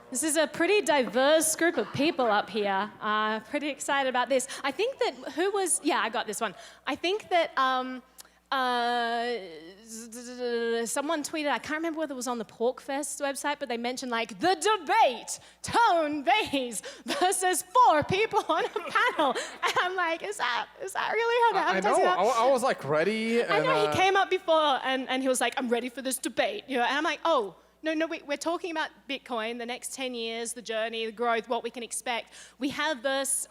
This is a pretty diverse group of people up here. Pretty excited about this. I think that, I got this one. I think that someone tweeted, I can't remember whether it was on the Porcfest website, but they mentioned like the debate, Tone Vays versus 4 people on a panel. And I'm like, is that really how that happens? I know, I was like ready. I know, he came up before and he was like, I'm ready for this debate. You know, and I'm like, oh, no, we're talking about Bitcoin, the next 10 years, the journey, the growth, what we can expect. We have diverse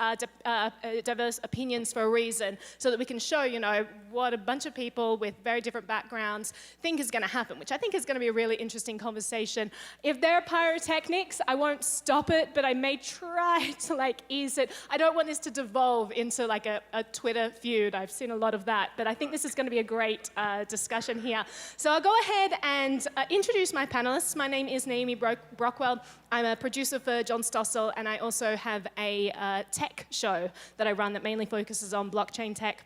opinions for a reason so that we can show, you know, what a bunch of people with very different backgrounds think is going to happen, which I think is going to be a really interesting conversation. If there are pyrotechnics, I won't stop it, but I may try to, like, ease it. I don't want this to devolve into, like, a Twitter feud. I've seen a lot of that, but I think this is going to be a great discussion here. So I'll go ahead and introduce my panelists. My name is Naomi Brockwell. I'm a producer for John Stossel, and I also have a tech show that I run that mainly focuses on blockchain tech.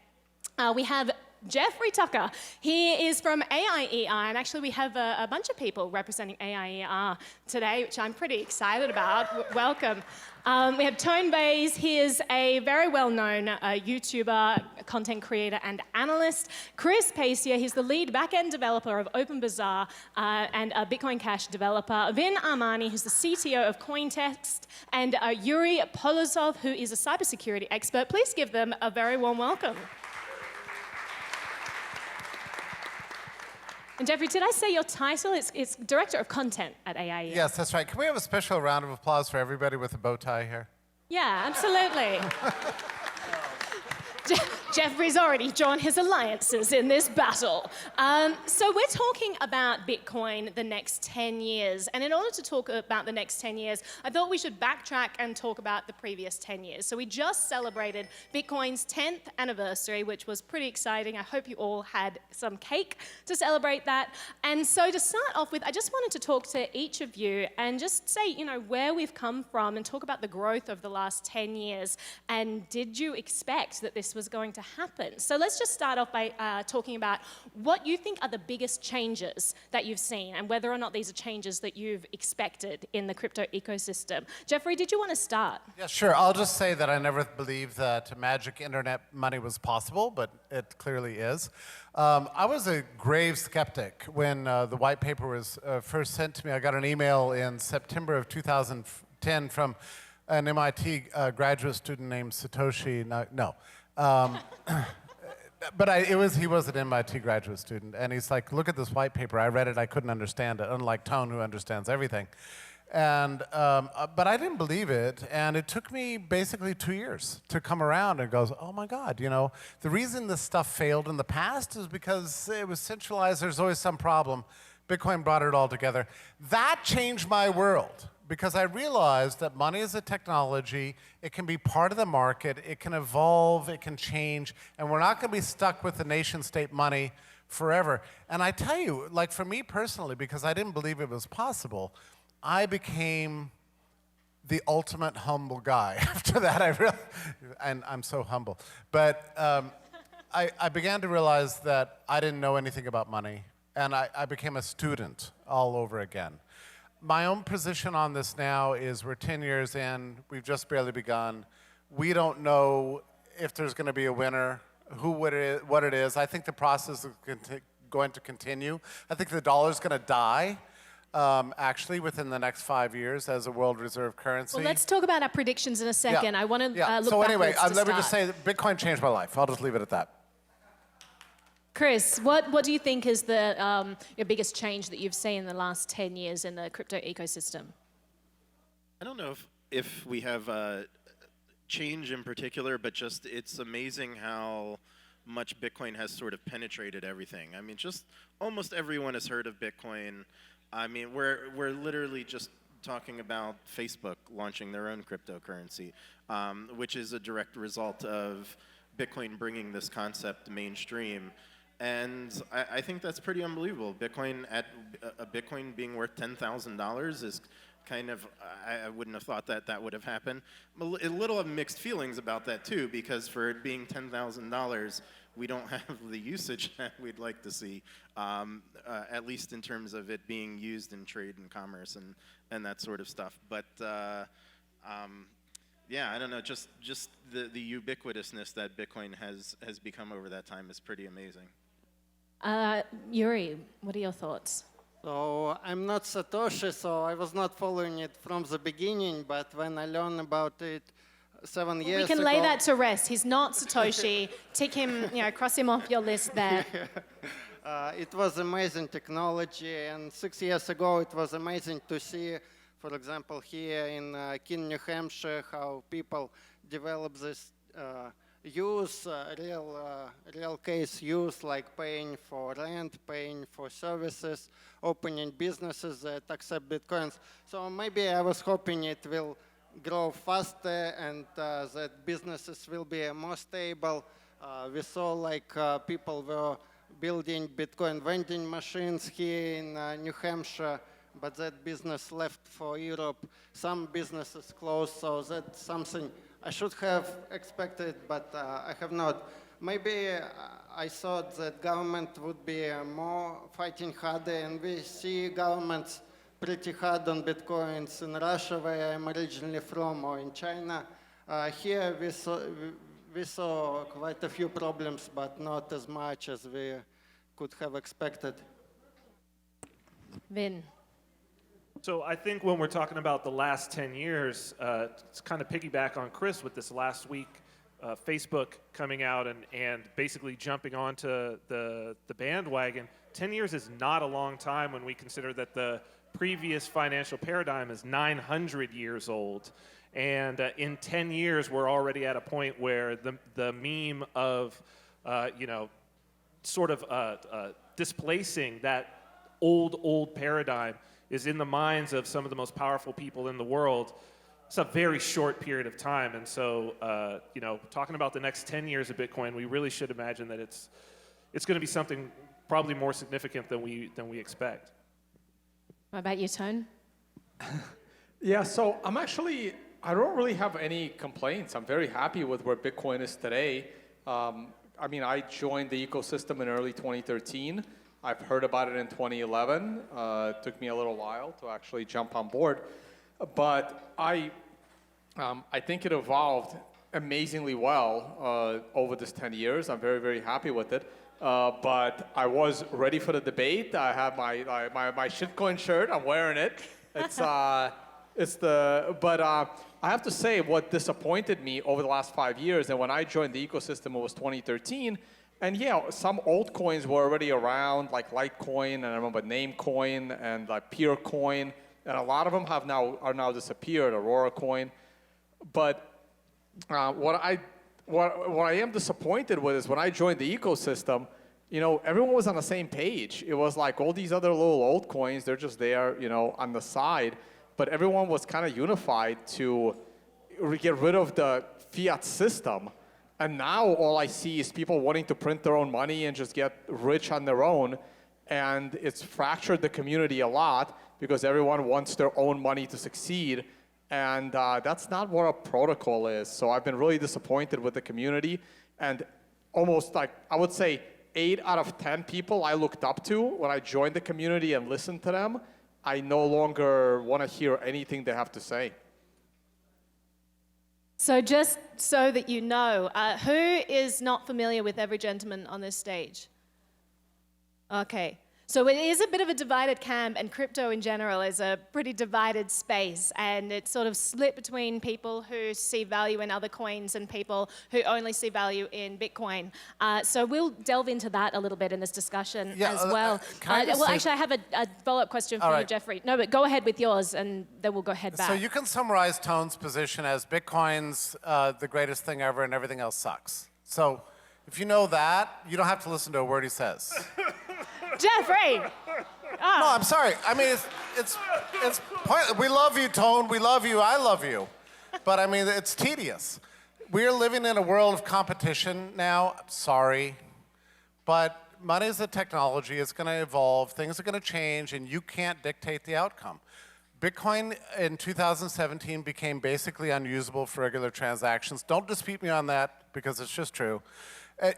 We have Jeffrey Tucker. He is from AIER, and actually we have a bunch of people representing AIER today, which I'm pretty excited about. Welcome. We have Tone Vays. He is a very well-known YouTuber, content creator, and analyst. Chris Pacia, he's the lead back-end developer of OpenBazaar and a Bitcoin Cash developer. Vin Armani, who's the CTO of Cointext, and Yury Polozov, who is a cybersecurity expert. Please give them a very warm welcome. And Jeffrey, did I say your title? It's Director of Content at AIE. Yes, that's right. Can we have a special round of applause for everybody with a bow tie here? Yeah, absolutely. Jeffrey's already drawn his alliances in this battle. So we're talking about Bitcoin the next 10 years. And in order to talk about the next 10 years, I thought we should backtrack and talk about the previous 10 years. So we just celebrated Bitcoin's 10th anniversary, which was pretty exciting. I hope you all had some cake to celebrate that. And so to start off with, I just wanted to talk to each of you and just say, you know, where we've come from and talk about the growth of the last 10 years. And did you expect that this was going to happen? So let's just start off by talking about what you think are the biggest changes that you've seen and whether or not these are changes that you've expected in the crypto ecosystem. Jeffrey, did you want to start? Yeah, sure. I'll just say that I never believed that magic internet money was possible, but it clearly is. I was a grave skeptic when the white paper was first sent to me. I got an email in September of 2010 from an MIT graduate student named Satoshi. But he was an MIT graduate student, and he's like, look at this white paper. I read it, I couldn't understand it, unlike Tone, who understands everything. And, but I didn't believe it, and it took me basically 2 years to come around and goes, oh my God, you know, the reason this stuff failed in the past is because it was centralized, there's always some problem. Bitcoin brought it all together. That changed my world, because I realized that money is a technology, it can be part of the market, it can evolve, it can change, and we're not going to be stuck with the nation-state money forever. And I tell you, like for me personally, because I didn't believe it was possible, I became the ultimate humble guy. After that, and I'm so humble. But I began to realize that I didn't know anything about money, and I became a student all over again. My own position on this now is we're 10 years in, we've just barely begun. We don't know if there's going to be a winner, what it is. I think the process is going to continue. I think the dollar's going to die, actually, within the next 5 years as a world reserve currency. Well, let's talk about our predictions in a second. Yeah. I want to look So anyway, backwards to let me start. just say that Bitcoin changed my life. I'll just leave it at that. Chris, what do you think is the your biggest change that you've seen in the last 10 years in the crypto ecosystem? I don't know if we have change in particular, but just it's amazing how much Bitcoin has sort of penetrated everything. I mean, just almost everyone has heard of Bitcoin. I mean, we're literally just talking about Facebook launching their own cryptocurrency, which is a direct result of Bitcoin bringing this concept mainstream. And I think that's pretty unbelievable. Bitcoin being worth $10,000 is kind of, I wouldn't have thought that would have happened. A little of mixed feelings about that too, because for it being $10,000, we don't have the usage that we'd like to see, at least in terms of it being used in trade and commerce and that sort of stuff. But yeah, I don't know, just the ubiquitousness that Bitcoin has become over that time is pretty amazing. Yury, what are your thoughts? So I'm not Satoshi, so I was not following it from the beginning, but when I learned about it 7 years ago... We can lay that to rest. He's not Satoshi. Tick him, cross him off your list there. It was amazing technology, and 6 years ago it was amazing to see, for example, here in Keene, New Hampshire, how people develop this use, real case use, like paying for rent, paying for services, opening businesses that accept Bitcoins. So maybe I was hoping it will grow faster and that businesses will be more stable. We saw like people were building Bitcoin vending machines here in New Hampshire, but that business left for Europe. Some businesses closed, so that's something I should have expected, but I have not. Maybe I thought that government would be more fighting harder, and we see governments pretty hard on Bitcoins in Russia, where I'm originally from, or in China. Here we saw quite a few problems, but not as much as we could have expected. Vin. So I think when we're talking about the last 10 years, it's kind of piggyback on Chris with this last week, Facebook coming out and basically jumping onto the bandwagon. 10 years is not a long time when we consider that the previous financial paradigm is 900 years old. And in 10 years, we're already at a point where the meme of, sort of displacing that old paradigm is in the minds of some of the most powerful people in the world. It's a very short period of time. And so, talking about the next 10 years of Bitcoin, we really should imagine that it's going to be something probably more significant than we expect. What about you, Tone? Yeah, so I don't really have any complaints. I'm very happy with where Bitcoin is today. I joined the ecosystem in early 2013. I've heard about it in 2011. It took me a little while to actually jump on board. But I think it evolved amazingly well over this 10 years. I'm very, very happy with it. But I was ready for the debate. I have my shitcoin shirt. I'm wearing it. I have to say what disappointed me over the last 5 years, and when I joined the ecosystem, it was 2013. And yeah, some altcoins were already around, like Litecoin, and I remember Namecoin and like Peercoin, and a lot of them are now disappeared, Aurora Coin. But what I am disappointed with is when I joined the ecosystem, everyone was on the same page. It was like all these other little altcoins, they're just there, on the side. But everyone was kind of unified to get rid of the fiat system. And now all I see is people wanting to print their own money and just get rich on their own. And it's fractured the community a lot because everyone wants their own money to succeed. And that's not what a protocol is. So I've been really disappointed with the community. And almost like, I would say 8 out of 10 people I looked up to when I joined the community and listened to them, I no longer want to hear anything they have to say. So just so that you know, who is not familiar with every gentleman on this stage? Okay. So it is a bit of a divided camp, and crypto in general is a pretty divided space, and it's sort of split between people who see value in other coins and people who only see value in Bitcoin. So we'll delve into that a little bit in this discussion as well. Actually, I have a follow-up question for you, Jeffrey. No, but go ahead with yours, and then we'll go ahead back. So you can summarize Tone's position as Bitcoin's the greatest thing ever and everything else sucks. So if you know that, you don't have to listen to a word he says. Jeffrey! Oh. No, I'm sorry. I mean, it's pointless. We love you, Tone. We love you. I love you. But I mean, it's tedious. We're living in a world of competition now. Sorry. But money is a technology. It's going to evolve. Things are going to change, and you can't dictate the outcome. Bitcoin in 2017 became basically unusable for regular transactions. Don't dispute me on that, because it's just true.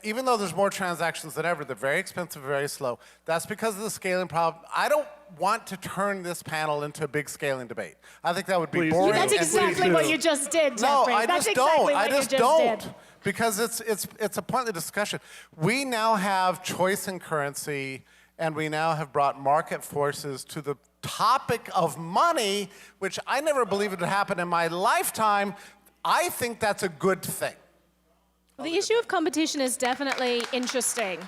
Even though there's more transactions than ever, they're very expensive, very slow. That's because of the scaling problem. I don't want to turn this panel into a big scaling debate. I think that would be Please boring. do. That's exactly what you just did, No, Jeffrey. I That's just exactly don't. what I you just just don't. did. Because it's a pointless discussion. We now have choice in currency, and we now have brought market forces to the topic of money, which I never believed would happen in my lifetime. I think that's a good thing. Well, the issue of competition is definitely interesting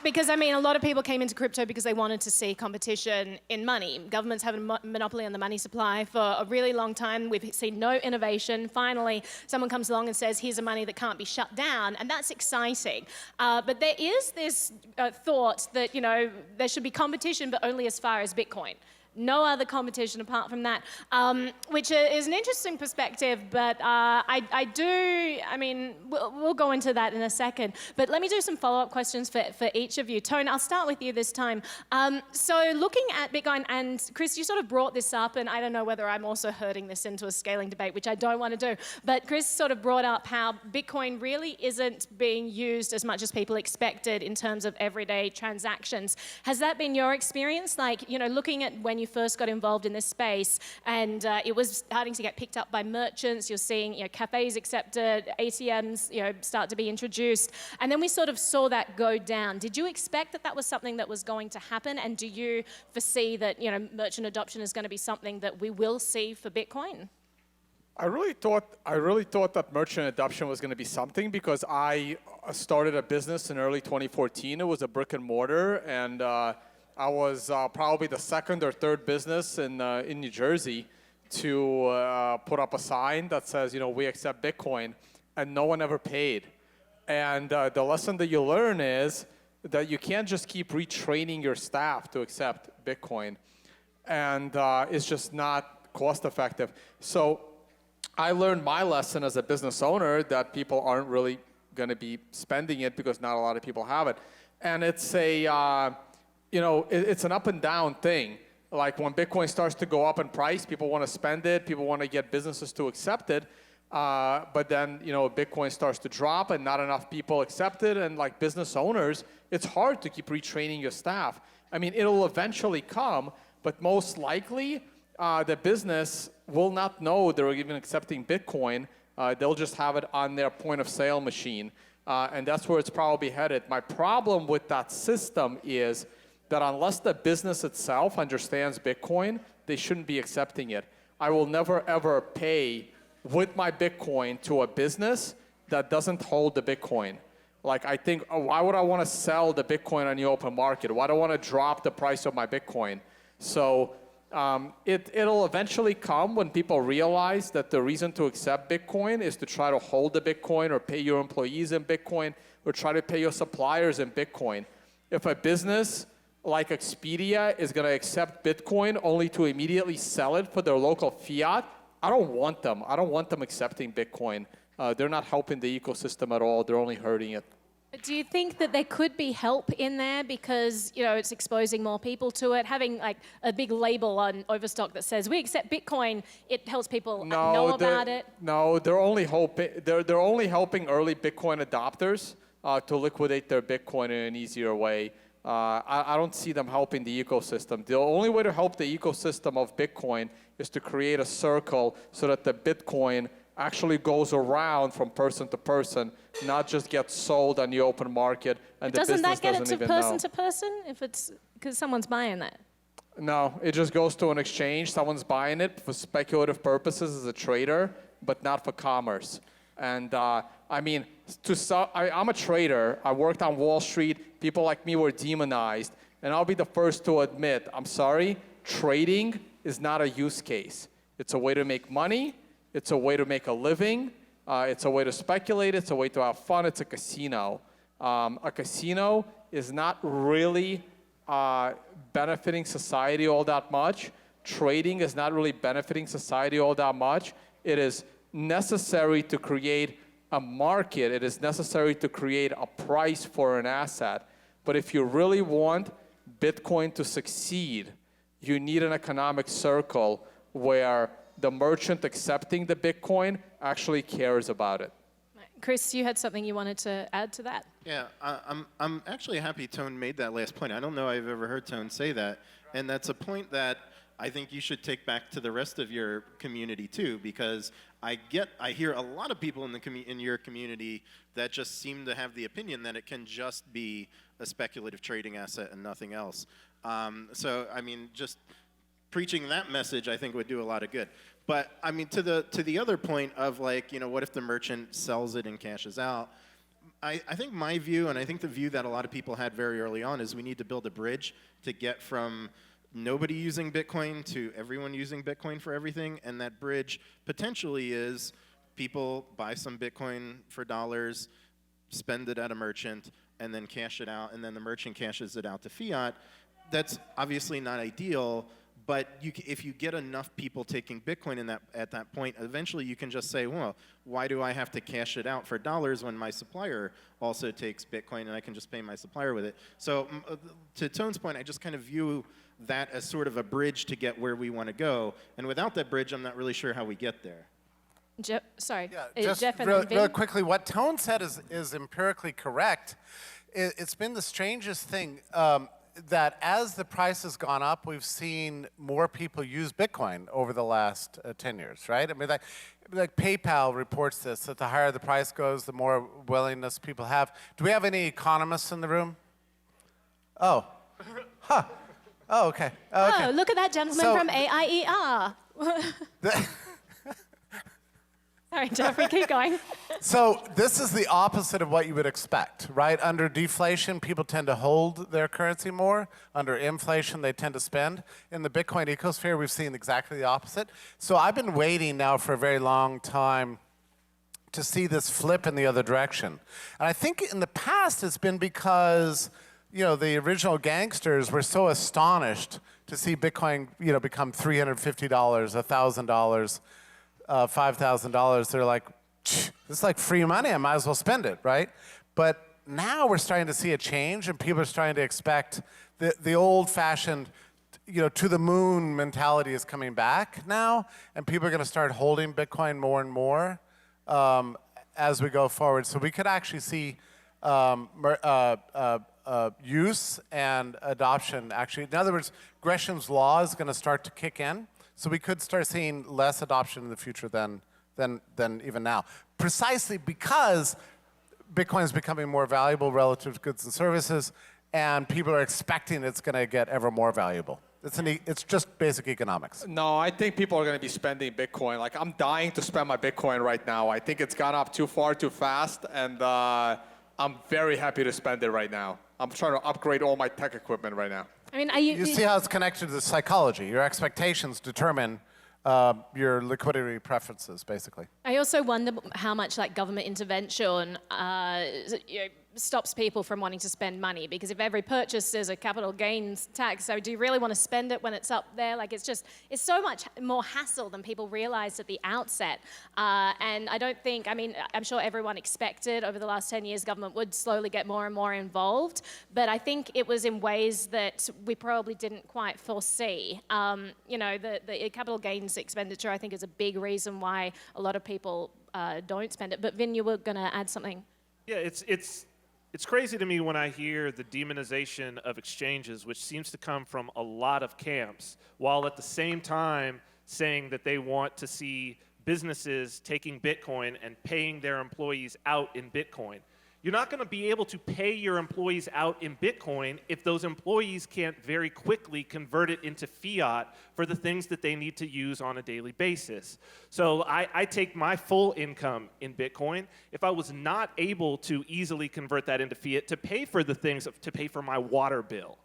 because, I mean, a lot of people came into crypto because they wanted to see competition in money. Governments have a monopoly on the money supply for a really long time. We've seen no innovation. Finally, someone comes along and says, here's a money that can't be shut down, and that's exciting. But there is this thought that, you know, there should be competition, but only as far as Bitcoin. No other competition apart from that, which is an interesting perspective, but I mean, we'll go into that in a second. But let me do some follow-up questions for each of you. Tone, I'll start with you this time. So looking at Bitcoin, and Chris, you sort of brought this up, and I don't know whether I'm also herding this into a scaling debate, which I don't want to do, but Chris sort of brought up how Bitcoin really isn't being used as much as people expected in terms of everyday transactions. Has that been your experience? Like, you know, looking at when you first got involved in this space, and it was starting to get picked up by merchants. You're seeing, you know, cafes accepted, ATMs, you know, start to be introduced, and then we sort of saw that go down. Did you expect that that was something that was going to happen, and do you foresee that, you know, merchant adoption is going to be something that we will see for Bitcoin? I really thought that merchant adoption was going to be something because I started a business in early 2014. It was a brick and mortar, and I was probably the second or third business in New Jersey to put up a sign that says, you know, we accept Bitcoin, and no one ever paid. And the lesson that you learn is that you can't just keep retraining your staff to accept Bitcoin, and it's just not cost effective. So I learned my lesson as a business owner that people aren't really going to be spending it because not a lot of people have it. And it's a you know, it's an up and down thing. Like when Bitcoin starts to go up in price, people want to spend it, people want to get businesses to accept it. But then, you know, Bitcoin starts to drop and not enough people accept it. And like business owners, it's hard to keep retraining your staff. I mean, it'll eventually come, but most likely the business will not know they're even accepting Bitcoin. They'll just have it on their point of sale machine. And that's where it's probably headed. My problem with that system is that unless the business itself understands Bitcoin, they shouldn't be accepting it. I will never ever pay with my Bitcoin to a business that doesn't hold the Bitcoin. Like I think, oh, why would I want to sell the Bitcoin on the open market? Why do I want to drop the price of my Bitcoin? So it'll eventually come when people realize that the reason to accept Bitcoin is to try to hold the Bitcoin or pay your employees in Bitcoin or try to pay your suppliers in Bitcoin. If a business like Expedia is going to accept Bitcoin only to immediately sell it for their local fiat, I don't want them. I don't want them accepting Bitcoin. They're not helping the ecosystem at all. They're only hurting it. But do you think that there could be help in there because, you know, it's exposing more people to it? Having like a big label on Overstock that says we accept Bitcoin, it helps people know about it. No, they're only helping early Bitcoin adopters to liquidate their Bitcoin in an easier way. I don't see them helping the ecosystem. The only way to help the ecosystem of Bitcoin is to create a circle so that the Bitcoin actually goes around from person to person, not just gets sold on the open market and the business doesn't even know. Doesn't that get it to person to person if it's because someone's buying that? No, it just goes to an exchange. Someone's buying it for speculative purposes as a trader, but not for commerce. And I mean, I'm a trader. I worked on Wall Street. People like me were demonized. And I'll be the first to admit, I'm sorry, trading is not a use case. It's a way to make money. It's a way to make a living. It's a way to speculate. It's a way to have fun. It's a casino. A casino is not really benefiting society all that much. Trading is not really benefiting society all that much. It is necessary to create a market. It is necessary to create a price for an asset. But if you really want Bitcoin to succeed, you need an economic circle where the merchant accepting the Bitcoin actually cares about it. Chris, you had something you wanted to add to that? Yeah, I'm actually happy Tone made that last point. I don't know I've ever heard Tone say that, and that's a point that I think you should take back to the rest of your community too, because I hear a lot of people in your community that just seem to have the opinion that it can just be a speculative trading asset and nothing else. So I mean, just preaching that message, I think, would do a lot of good. But I mean, to the other point of like, you know, what if the merchant sells it and cashes out? I think my view, and I think the view that a lot of people had very early on, is we need to build a bridge to get from nobody using Bitcoin to everyone using Bitcoin for everything. And that bridge potentially is people buy some Bitcoin for dollars, spend it at a merchant, and then cash it out, and then the merchant cashes it out to fiat. That's obviously not ideal. But if you get enough people taking Bitcoin at that point, eventually you can just say, well, why do I have to cash it out for dollars when my supplier also takes Bitcoin and I can just pay my supplier with it? So to Tone's point, I just kind of view that as sort of a bridge to get where we want to go. And without that bridge, I'm not really sure how we get there. Sorry, Yeah, just Jeff and real quickly, what Tone said is empirically correct. It's been the strangest thing. That as the price has gone up, we've seen more people use Bitcoin over the last 10 years, right? I mean, like PayPal reports this, that the higher the price goes, the more willingness people have. Do we have any economists in the room? Oh, huh. Oh, okay. Oh, okay. Oh, look at that gentleman from AIER. Sorry, Jeffrey, keep going. So this is the opposite of what you would expect, right? Under deflation, people tend to hold their currency more. Under inflation, they tend to spend. In the Bitcoin ecosphere, we've seen exactly the opposite. So I've been waiting now for a very long time to see this flip in the other direction. And I think in the past, it's been because, you know, the original gangsters were so astonished to see Bitcoin, you know, become $350, $1,000, $5,000, they're like, this is like free money, I might as well spend it, right? But now we're starting to see a change, and people are starting to expect the old-fashioned, you know, to the moon mentality is coming back now, and people are going to start holding Bitcoin more and more as we go forward. So we could actually see use and adoption actually. In other words, Gresham's law is going to start to kick in. So we could start seeing less adoption in the future than even now, precisely because Bitcoin is becoming more valuable relative to goods and services, and people are expecting it's going to get ever more valuable. It's just basic economics. No, I think people are going to be spending Bitcoin. Like, I'm dying to spend my Bitcoin right now. I think it's gone up too far, too fast, and I'm very happy to spend it right now. I'm trying to upgrade all my tech equipment right now. I mean, You see how it's connected to the psychology. Your expectations determine your liquidity preferences, basically. I also wonder how much like government intervention stops people from wanting to spend money, because if every purchase is a capital gains tax, so do you really want to spend it when it's up there? Like, it's so much more hassle than people realized at the outset. And I don't think, I mean, I'm sure everyone expected over the last 10 years government would slowly get more and more involved, but I think it was in ways that we probably didn't quite foresee. You know, the capital gains expenditure, I think, is a big reason why a lot of people don't spend it. But Vin, you were going to add something. Yeah, it's crazy to me when I hear the demonization of exchanges, which seems to come from a lot of camps, while at the same time saying that they want to see businesses taking Bitcoin and paying their employees out in Bitcoin. You're not going to be able to pay your employees out in Bitcoin if those employees can't very quickly convert it into fiat for the things that they need to use on a daily basis. So I take my full income in Bitcoin. If I was not able to easily convert that into fiat to pay for the things, to pay for my water bill,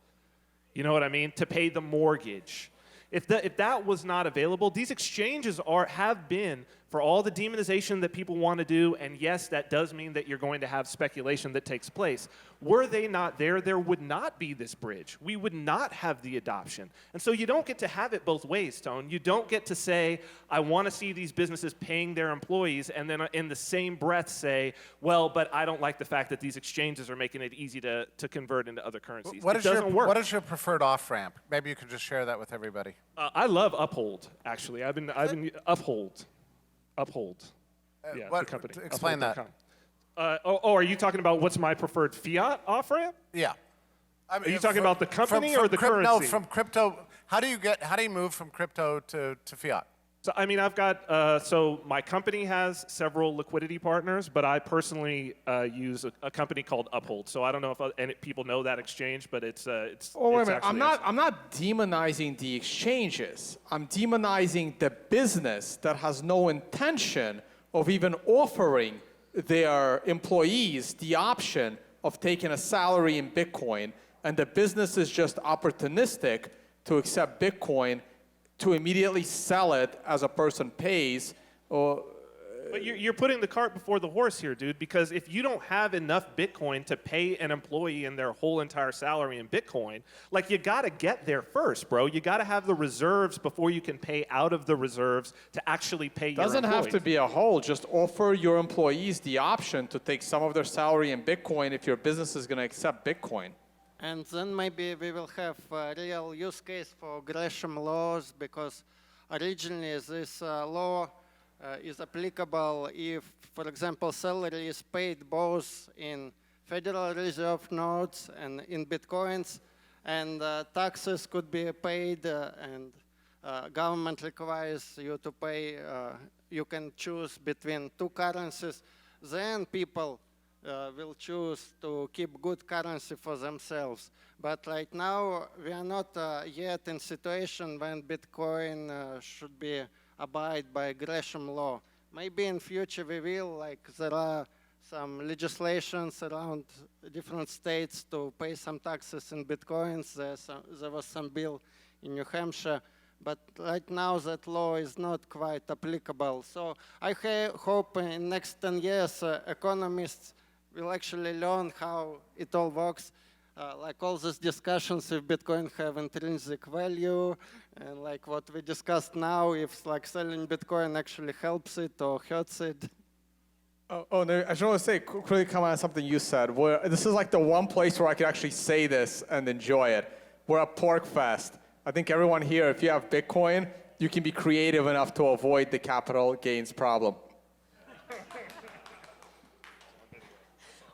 you know what I mean? To pay the mortgage. If that was not available, these exchanges have been for all the demonization that people want to do, and yes, that does mean that you're going to have speculation that takes place. Were they not there, there would not be this bridge. We would not have the adoption. And so you don't get to have it both ways, Tone. You don't get to say, I want to see these businesses paying their employees, and then in the same breath say, well, but I don't like the fact that these exchanges are making it easy to convert into other currencies. It doesn't work. What is your preferred off-ramp? Maybe you could just share that with everybody. I love Uphold, actually. I've been Uphold. Yeah, the company. Explain that. Uphold.com. Are you talking about what's my preferred fiat off-ramp? Yeah. I mean, Are you talking about the company or the currency? No, from crypto. How do you move from crypto to fiat? So, I mean, I've got, so my company has several liquidity partners, but I personally use a company called Uphold. So I don't know if any people know that exchange, but it's Oh, wait a minute. actually I'm not demonizing the exchanges. I'm demonizing the business that has no intention of even offering their employees the option of taking a salary in Bitcoin, and the business is just opportunistic to accept Bitcoin to immediately sell it as a person pays. But you're putting the cart before the horse here, dude, because if you don't have enough Bitcoin to pay an employee in their whole entire salary in Bitcoin, like, you got to get there first, bro. You got to have the reserves before you can pay out of the reserves to actually pay your employees. Doesn't have to be a whole. Just offer your employees the option to take some of their salary in Bitcoin if your business is going to accept Bitcoin. And then maybe we will have a real use case for Gresham laws, because originally this law is applicable if, for example, salary is paid both in Federal Reserve notes and in Bitcoins, and taxes could be paid, and government requires you to pay, you can choose between two currencies, then people will choose to keep good currency for themselves. But right now, we are not yet in situation when Bitcoin should be abide by Gresham law. Maybe in future we will, like, there are some legislations around different states to pay some taxes in Bitcoins. There was some bill in New Hampshire, but right now that law is not quite applicable. So I hope in next 10 years economists will actually learn how it all works. Like all these discussions if Bitcoin have intrinsic value, and like what we discussed now, if like selling Bitcoin actually helps it or hurts it. No, I just want to say, quickly comment on something you said. This is like the one place where I can actually say this and enjoy it. We're at Porcfest. I think everyone here, if you have Bitcoin, you can be creative enough to avoid the capital gains problem.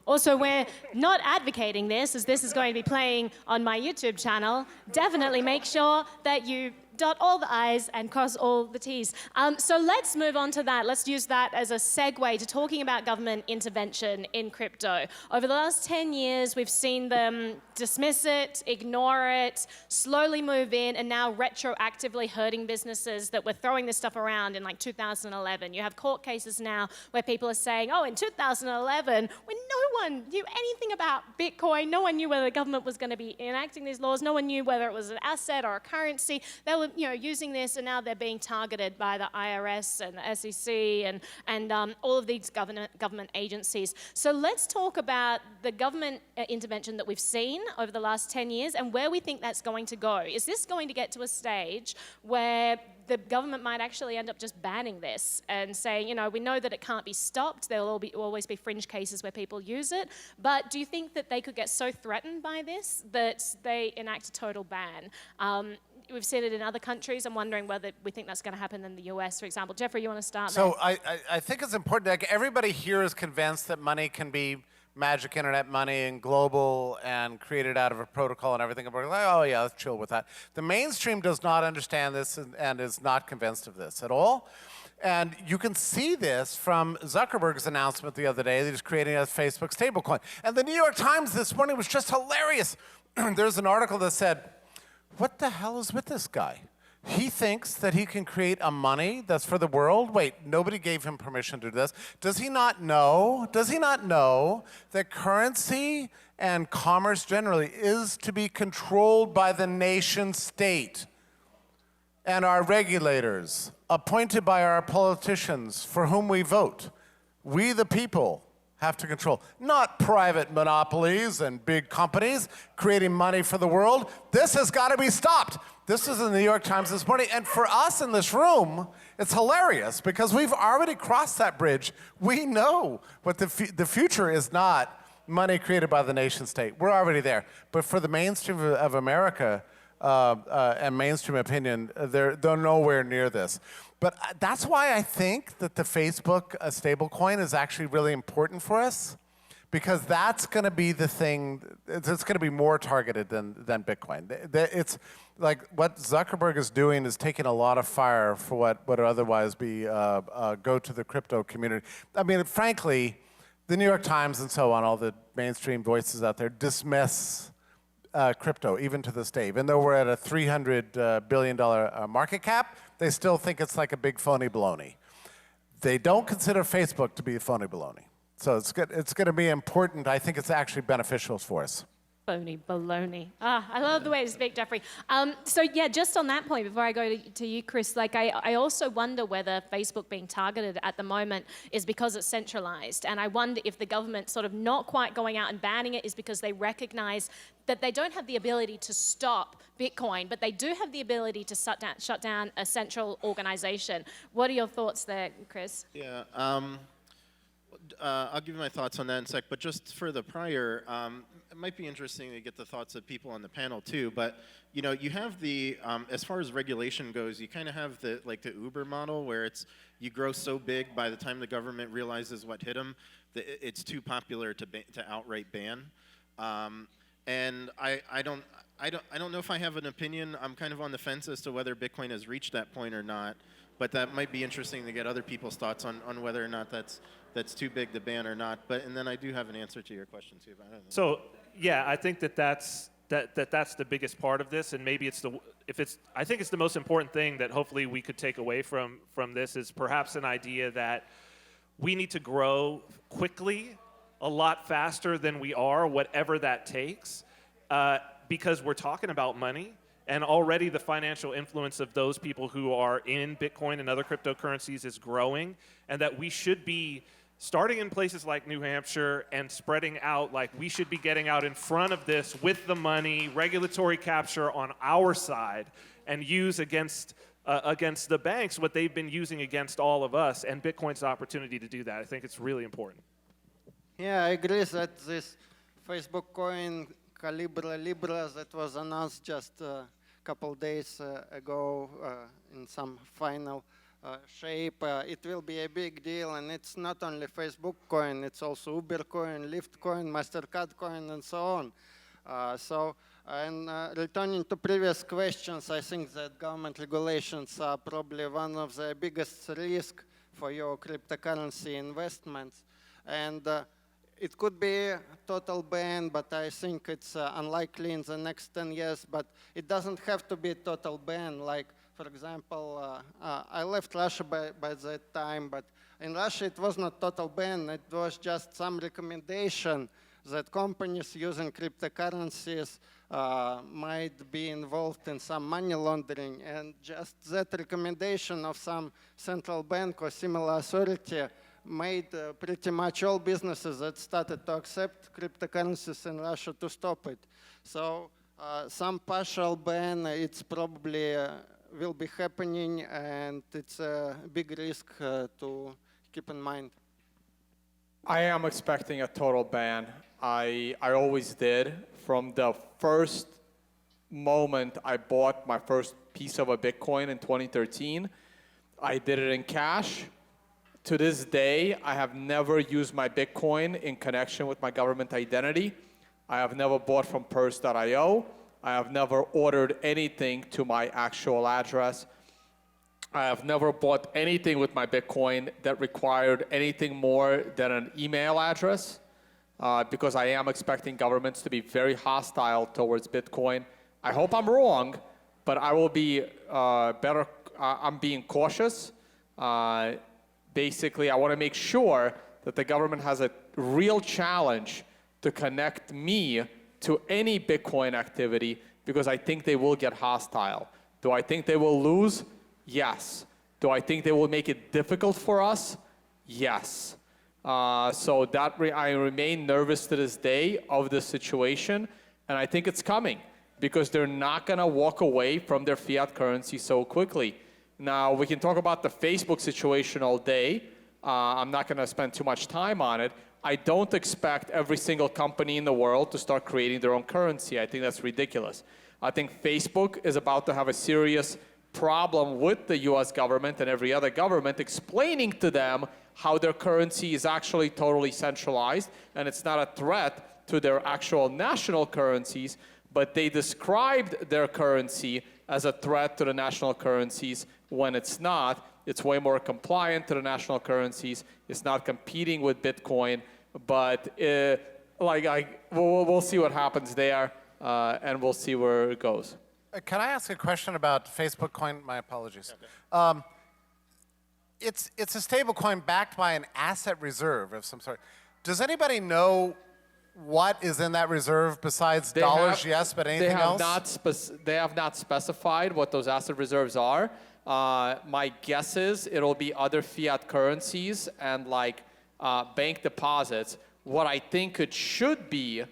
Also, we're not advocating this, as this is going to be playing on my YouTube channel. Definitely make sure that you dot all the I's and cross all the T's. So let's move on to that. Let's use that as a segue to talking about government intervention in crypto. Over the last 10 years, we've seen them dismiss it, ignore it, slowly move in, and now retroactively hurting businesses that were throwing this stuff around in like 2011. You have court cases now where people are saying, oh, in 2011, when no one knew anything about Bitcoin, no one knew whether the government was going to be enacting these laws, no one knew whether it was an asset or a currency. They were, using this, and now they're being targeted by the IRS and the SEC and all of these government agencies. So let's talk about the government intervention that we've seen over the last 10 years and where we think that's going to go. Is this going to get to a stage where the government might actually end up just banning this and saying, we know that it can't be stopped. There will always be fringe cases where people use it. But do you think that they could get so threatened by this that they enact a total ban? We've seen it in other countries. I'm wondering whether we think that's going to happen in the US, for example. Jeffrey, you want to start there? So I think it's important. Like, everybody here is convinced that money can be magic internet money and global and created out of a protocol and everything. And we're like, oh yeah, let's chill with that. The mainstream does not understand this and is not convinced of this at all. And you can see this from Zuckerberg's announcement the other day that he's creating a Facebook stablecoin. And the New York Times this morning was just hilarious. There's an article that said, what the hell is with this guy? He thinks that he can create a money that's for the world? Wait, nobody gave him permission to do this. Does he not know that currency and commerce generally is to be controlled by the nation state and our regulators, appointed by our politicians for whom we vote? We, the people, have to control, not private monopolies and big companies creating money for the world. This has got to be stopped. This is in the New York Times this morning. And for us in this room, it's hilarious because we've already crossed that bridge. We know what the future is not money created by the nation state. We're already there. But for the mainstream of America, and mainstream opinion, they're nowhere near this. But that's why I think that the Facebook stablecoin is actually really important for us, because that's going to be the thing. It's going to be more targeted than Bitcoin. It's like what Zuckerberg is doing is taking a lot of fire for what would otherwise be go to the crypto community. I mean, frankly, the New York Times and so on, all the mainstream voices out there dismiss crypto, even to this day. Even though we're at a $300 billion market cap, they still think it's like a big phony baloney. They don't consider Facebook to be a phony baloney. So it's going to be important. I think it's actually beneficial for us. Phony baloney. I love the way to speak, Jeffrey. So yeah, just on that point, before I go to you, Chris, like I also wonder whether Facebook being targeted at the moment is because it's centralized. And I wonder if the government sort of not quite going out and banning it is because they recognize that they don't have the ability to stop Bitcoin, but they do have the ability to shut down a central organization. What are your thoughts there, Chris? Yeah. I'll give you my thoughts on that in a sec, but just for the prior, it might be interesting to get the thoughts of people on the panel too. But you know, you have the as far as regulation goes, you kind of have the the Uber model where it's you grow so big by the time the government realizes what hit them, that it's too popular to outright ban. And I don't know if I have an opinion. I'm kind of on the fence as to whether Bitcoin has reached that point or not. But that might be interesting to get other people's thoughts on whether or not that's too big to ban or not. And then I do have an answer to your question too. But I don't know. So yeah, I think that's the biggest part of this, and maybe I think it's the most important thing that hopefully we could take away from this is perhaps an idea that we need to grow quickly, a lot faster than we are, whatever that takes, because we're talking about money. And already the financial influence of those people who are in Bitcoin and other cryptocurrencies is growing, and that we should be starting in places like New Hampshire and spreading out, like we should be getting out in front of this with the money, regulatory capture on our side, and use against the banks what they've been using against all of us, and Bitcoin's the opportunity to do that. I think it's really important. Yeah, I agree that this Facebook coin Calibra Libra that was announced just couple days ago in some final shape. It will be a big deal, and it's not only Facebook coin, it's also Uber coin, Lyft coin, MasterCard coin, and so on. Returning to previous questions, I think that government regulations are probably one of the biggest risks for your cryptocurrency investments. And it could be a total ban, but I think it's unlikely in the next 10 years. But it doesn't have to be a total ban. Like, for example, I left Russia by that time, but in Russia it was not total ban. It was just some recommendation that companies using cryptocurrencies might be involved in some money laundering. And just that recommendation of some central bank or similar authority made pretty much all businesses that started to accept cryptocurrencies in Russia to stop it. So some partial ban, it's probably will be happening, and it's a big risk to keep in mind. I am expecting a total ban. I always did. From the first moment I bought my first piece of a Bitcoin in 2013, I did it in cash. To this day, I have never used my Bitcoin in connection with my government identity. I have never bought from purse.io. I have never ordered anything to my actual address. I have never bought anything with my Bitcoin that required anything more than an email address, because I am expecting governments to be very hostile towards Bitcoin. I hope I'm wrong, but I will be better. I'm being cautious. Basically, I want to make sure that the government has a real challenge to connect me to any Bitcoin activity, because I think they will get hostile. Do I think they will lose? Yes. Do I think they will make it difficult for us? Yes. So that I remain nervous to this day of the situation, and I think it's coming because they're not going to walk away from their fiat currency so quickly. Now, we can talk about the Facebook situation all day. I'm not going to spend too much time on it. I don't expect every single company in the world to start creating their own currency. I think that's ridiculous. I think Facebook is about to have a serious problem with the US government and every other government explaining to them how their currency is actually totally centralized and it's not a threat to their actual national currencies, but they described their currency as a threat to the national currencies when it's not. It's way more compliant to the national currencies. It's not competing with Bitcoin, but we'll see what happens there, and we'll see where it goes. Can I ask a question about Facebook coin? My apologies. Okay. It's a stable coin backed by an asset reserve of some sort. Does anybody know what is in that reserve besides dollars, yes, but anything else? They have not specified what those asset reserves are. My guess is it'll be other fiat currencies and like bank deposits. What I think it should be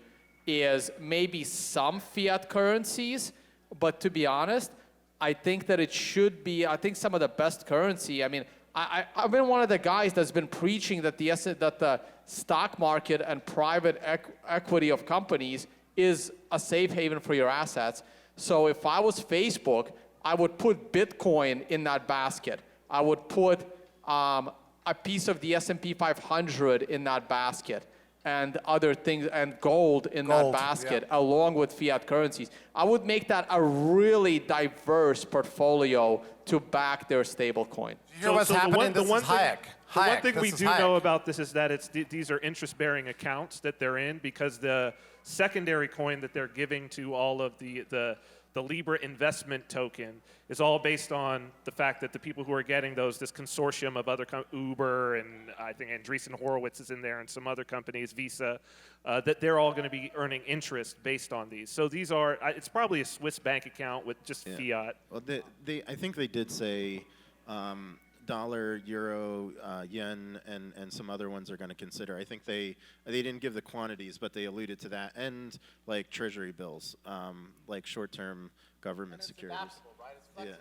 is maybe some fiat currencies, but to be honest, I think that it should be, I think some of the best currency, I mean, I've been one of the guys that's been preaching that the stock market and private equity of companies is a safe haven for your assets. So if I was Facebook, I would put Bitcoin in that basket. I would put a piece of the S&P 500 in that basket and other things, and gold in that basket, along with fiat currencies. I would make that a really diverse portfolio to back their stable coin. You hear what's happening? This is Hayek. The one thing we do know about this is that these are interest-bearing accounts that they're in, because the secondary coin that they're giving to all of the Libra investment token is all based on the fact that the people who are getting those, this consortium of other Uber, and I think Andreessen Horowitz is in there, and some other companies, Visa, that they're all going to be earning interest based on these. So these are, it's probably a Swiss bank account with just fiat. Well, I think they did say dollar, euro, yen, and some other ones are going to consider. I think they didn't give the quantities, but they alluded to that, and like treasury bills, like short-term government securities. Right? It's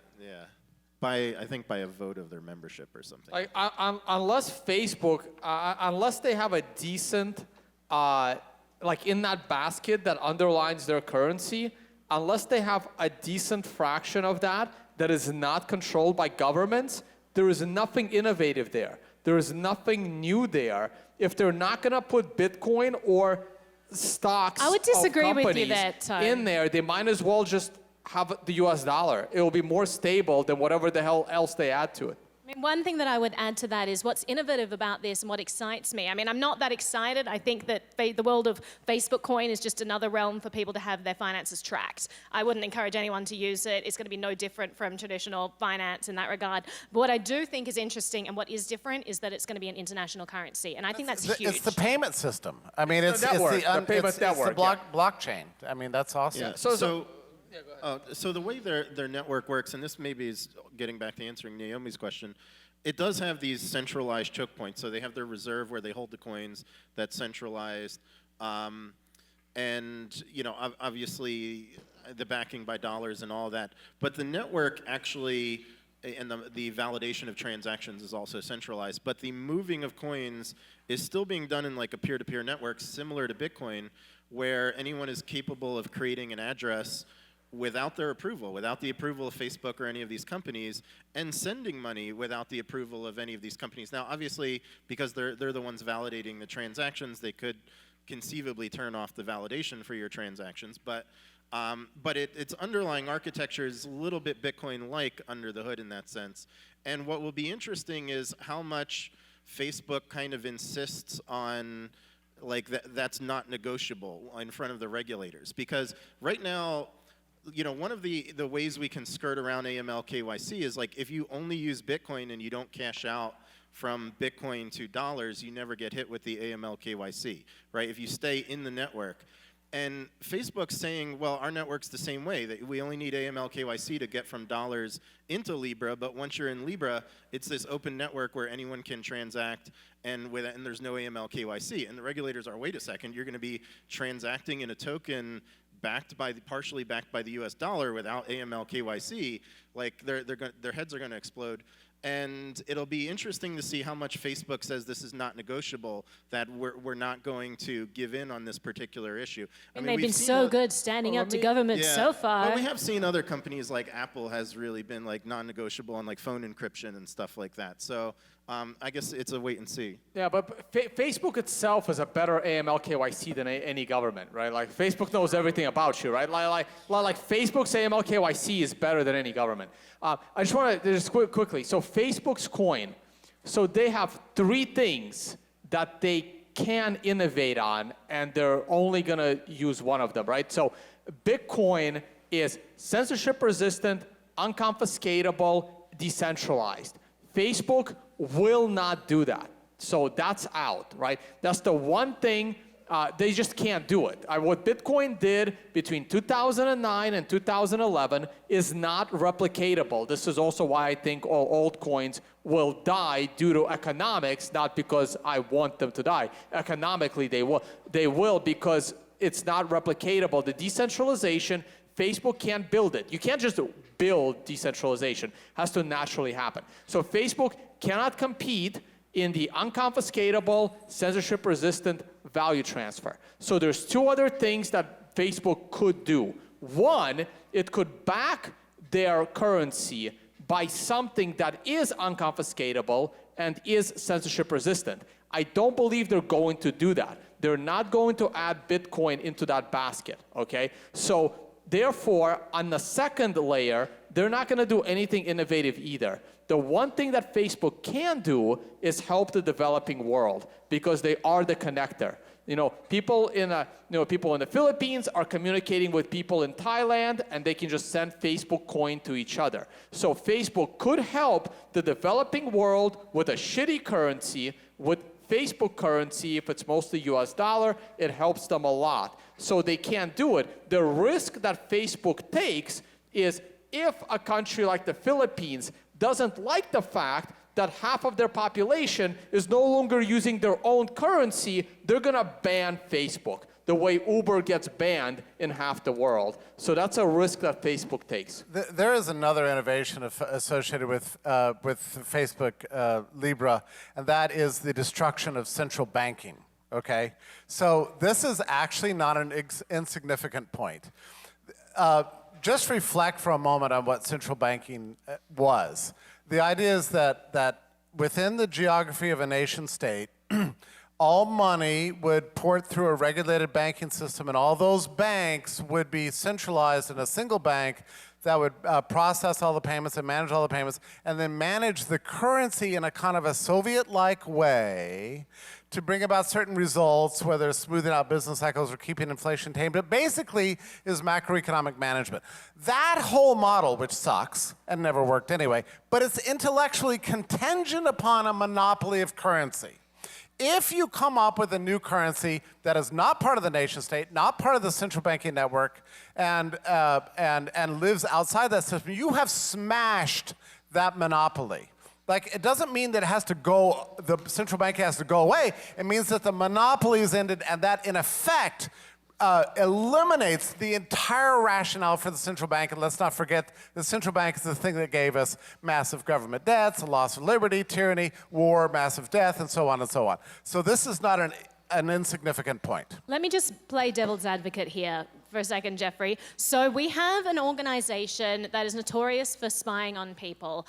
I think by a vote of their membership or something. Like, unless Facebook, unless they have a decent, like in that basket that underlines their currency, unless they have a decent fraction of that is not controlled by governments, there is nothing innovative there. There is nothing new there. If they're not going to put Bitcoin or stocks I would disagree of with you companies there, Tone. in there, they might as well just have the US dollar. It will be more stable than whatever the hell else they add to it. I mean, one thing that I would add to that is what's innovative about this and what excites me. I mean, I'm not that excited. I think that the world of Facebook coin is just another realm for people to have their finances tracked. I wouldn't encourage anyone to use it. It's going to be no different from traditional finance in that regard. But what I do think is interesting and what is different is that it's going to be an international currency. And I think that's huge. It's the payment system. I mean, it's the blockchain. I mean, that's awesome. Yeah. So the way their network works, and this maybe is getting back to answering Naomi's question, it does have these centralized choke points. So they have their reserve where they hold the coins, that's centralized. And you know, obviously the backing by dollars and all that. But the network actually, and the validation of transactions is also centralized. But the moving of coins is still being done in like a peer-to-peer network similar to Bitcoin, where anyone is capable of creating an address without their approval, without the approval of Facebook or any of these companies, and sending money without the approval of any of these companies. Now, obviously, because they're the ones validating the transactions, they could conceivably turn off the validation for your transactions, but its underlying architecture is a little bit Bitcoin-like under the hood in that sense. And what will be interesting is how much Facebook kind of insists on like that's not negotiable in front of the regulators. Because right now, you know, one of the ways we can skirt around AML KYC is like if you only use Bitcoin and you don't cash out from Bitcoin to dollars, you never get hit with the AML KYC, right? If you stay in the network. And Facebook's saying, well, our network's the same way, that we only need AML KYC to get from dollars into Libra, but once you're in Libra, it's this open network where anyone can transact, and there's no AML KYC. And the regulators are, wait a second, you're going to be transacting in a token partially backed by the US dollar without AML KYC, like their heads are going to explode. And it'll be interesting to see how much Facebook says this is not negotiable, that we're not going to give in on this particular issue. And they've been so good standing up to government so far. Well, we have seen other companies like Apple has really been like non-negotiable on like phone encryption and stuff like that. So I guess it's a wait and see. Yeah, but Facebook itself is a better AML KYC than any government, right? Like Facebook knows everything about you, right? Like Facebook's AML KYC is better than any government. I just want to just quickly. So Facebook's coin, so they have 3 things that they can innovate on, and they're only going to use one of them, right? So Bitcoin is censorship resistant, unconfiscatable, decentralized. Facebook will not do that. So that's out, right? That's the one thing, they just can't do it. What Bitcoin did between 2009 and 2011 is not replicatable. This is also why I think all altcoins will die due to economics, not because I want them to die. Economically, they will because it's not replicatable. The decentralization, Facebook can't build it. You can't just build decentralization. It has to naturally happen. So Facebook cannot compete in the unconfiscatable, censorship-resistant value transfer. So there's 2 other things that Facebook could do. One, it could back their currency by something that is unconfiscatable and is censorship-resistant. I don't believe they're going to do that. They're not going to add Bitcoin into that basket, okay? So therefore, on the second layer, they're not going to do anything innovative either. The one thing that Facebook can do is help the developing world because they are the connector. People in the Philippines are communicating with people in Thailand, and they can just send Facebook coin to each other. So Facebook could help the developing world with a shitty currency, with Facebook currency, if it's mostly US dollar, it helps them a lot. So they can't do it. The risk that Facebook takes is if a country like the Philippines doesn't like the fact that half of their population is no longer using their own currency, they're gonna ban Facebook, the way Uber gets banned in half the world. So that's a risk that Facebook takes. There is another innovation associated with Facebook Libra, and that is the destruction of central banking, okay? So this is actually not an insignificant point. Just reflect for a moment on what central banking was. The idea is that within the geography of a nation state, all money would port through a regulated banking system, and all those banks would be centralized in a single bank that would process all the payments and manage all the payments, and then manage the currency in a kind of a Soviet-like way to bring about certain results, whether it's smoothing out business cycles or keeping inflation tame, but basically is macroeconomic management. That whole model, which sucks and never worked anyway, but it's intellectually contingent upon a monopoly of currency. If you come up with a new currency that is not part of the nation state, not part of the central banking network, and lives outside that system, you have smashed that monopoly. Like, it doesn't mean that it has to go, the central bank has to go away. It means that the monopoly is ended, and that, in effect, eliminates the entire rationale for the central bank. And let's not forget, the central bank is the thing that gave us massive government debts, a loss of liberty, tyranny, war, massive death, and so on and so on. So this is not an insignificant point. Let me just play devil's advocate here for a second, Jeffrey. So we have an organization that is notorious for spying on people,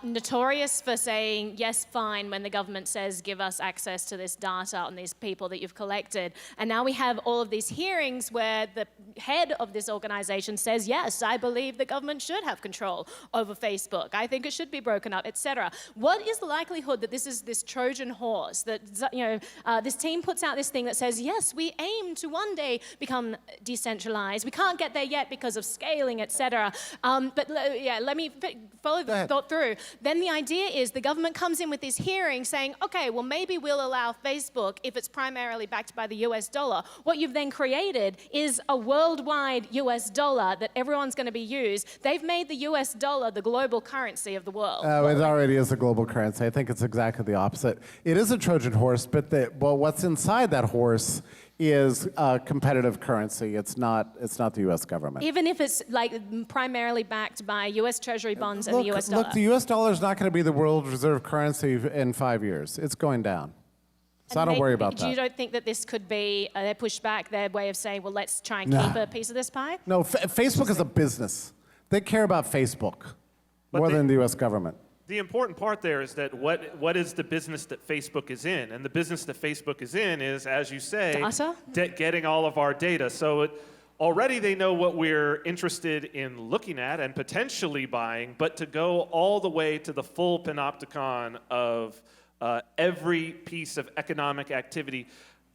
notorious for saying, yes, fine, when the government says, give us access to this data on these people that you've collected. And now we have all of these hearings where the head of this organization says, yes, I believe the government should have control over Facebook. I think it should be broken up, etc. What is the likelihood that this is this Trojan horse, that this team puts out this thing that says, yes, we aim to one day become decentralized. We can't get there yet because of scaling, etc. Let me follow the thought through. Then the idea is the government comes in with this hearing saying, okay, well, maybe we'll allow Facebook if it's primarily backed by the US dollar. What you've then created is a worldwide US dollar that everyone's going to be used. They've made the US dollar the global currency of the world. It already is a global currency. I think it's exactly the opposite. It is a Trojan horse, but what's inside that horse is a competitive currency. It's not the U.S. government. Even if it's like primarily backed by U.S. Treasury bonds and the U.S. dollar. Look, the U.S. dollar is not going to be the world reserve currency in 5 years. It's going down. So I don't worry about that. You don't think that this could be their pushback, their way of saying, well, let's try and keep a piece of this pie? No, Facebook is a business. They care about Facebook more than the U.S. government. The important part there is that what is the business that Facebook is in? And the business that Facebook is in is, as you say, getting all of our data. So already they know what we're interested in looking at and potentially buying, but to go all the way to the full panopticon of every piece of economic activity,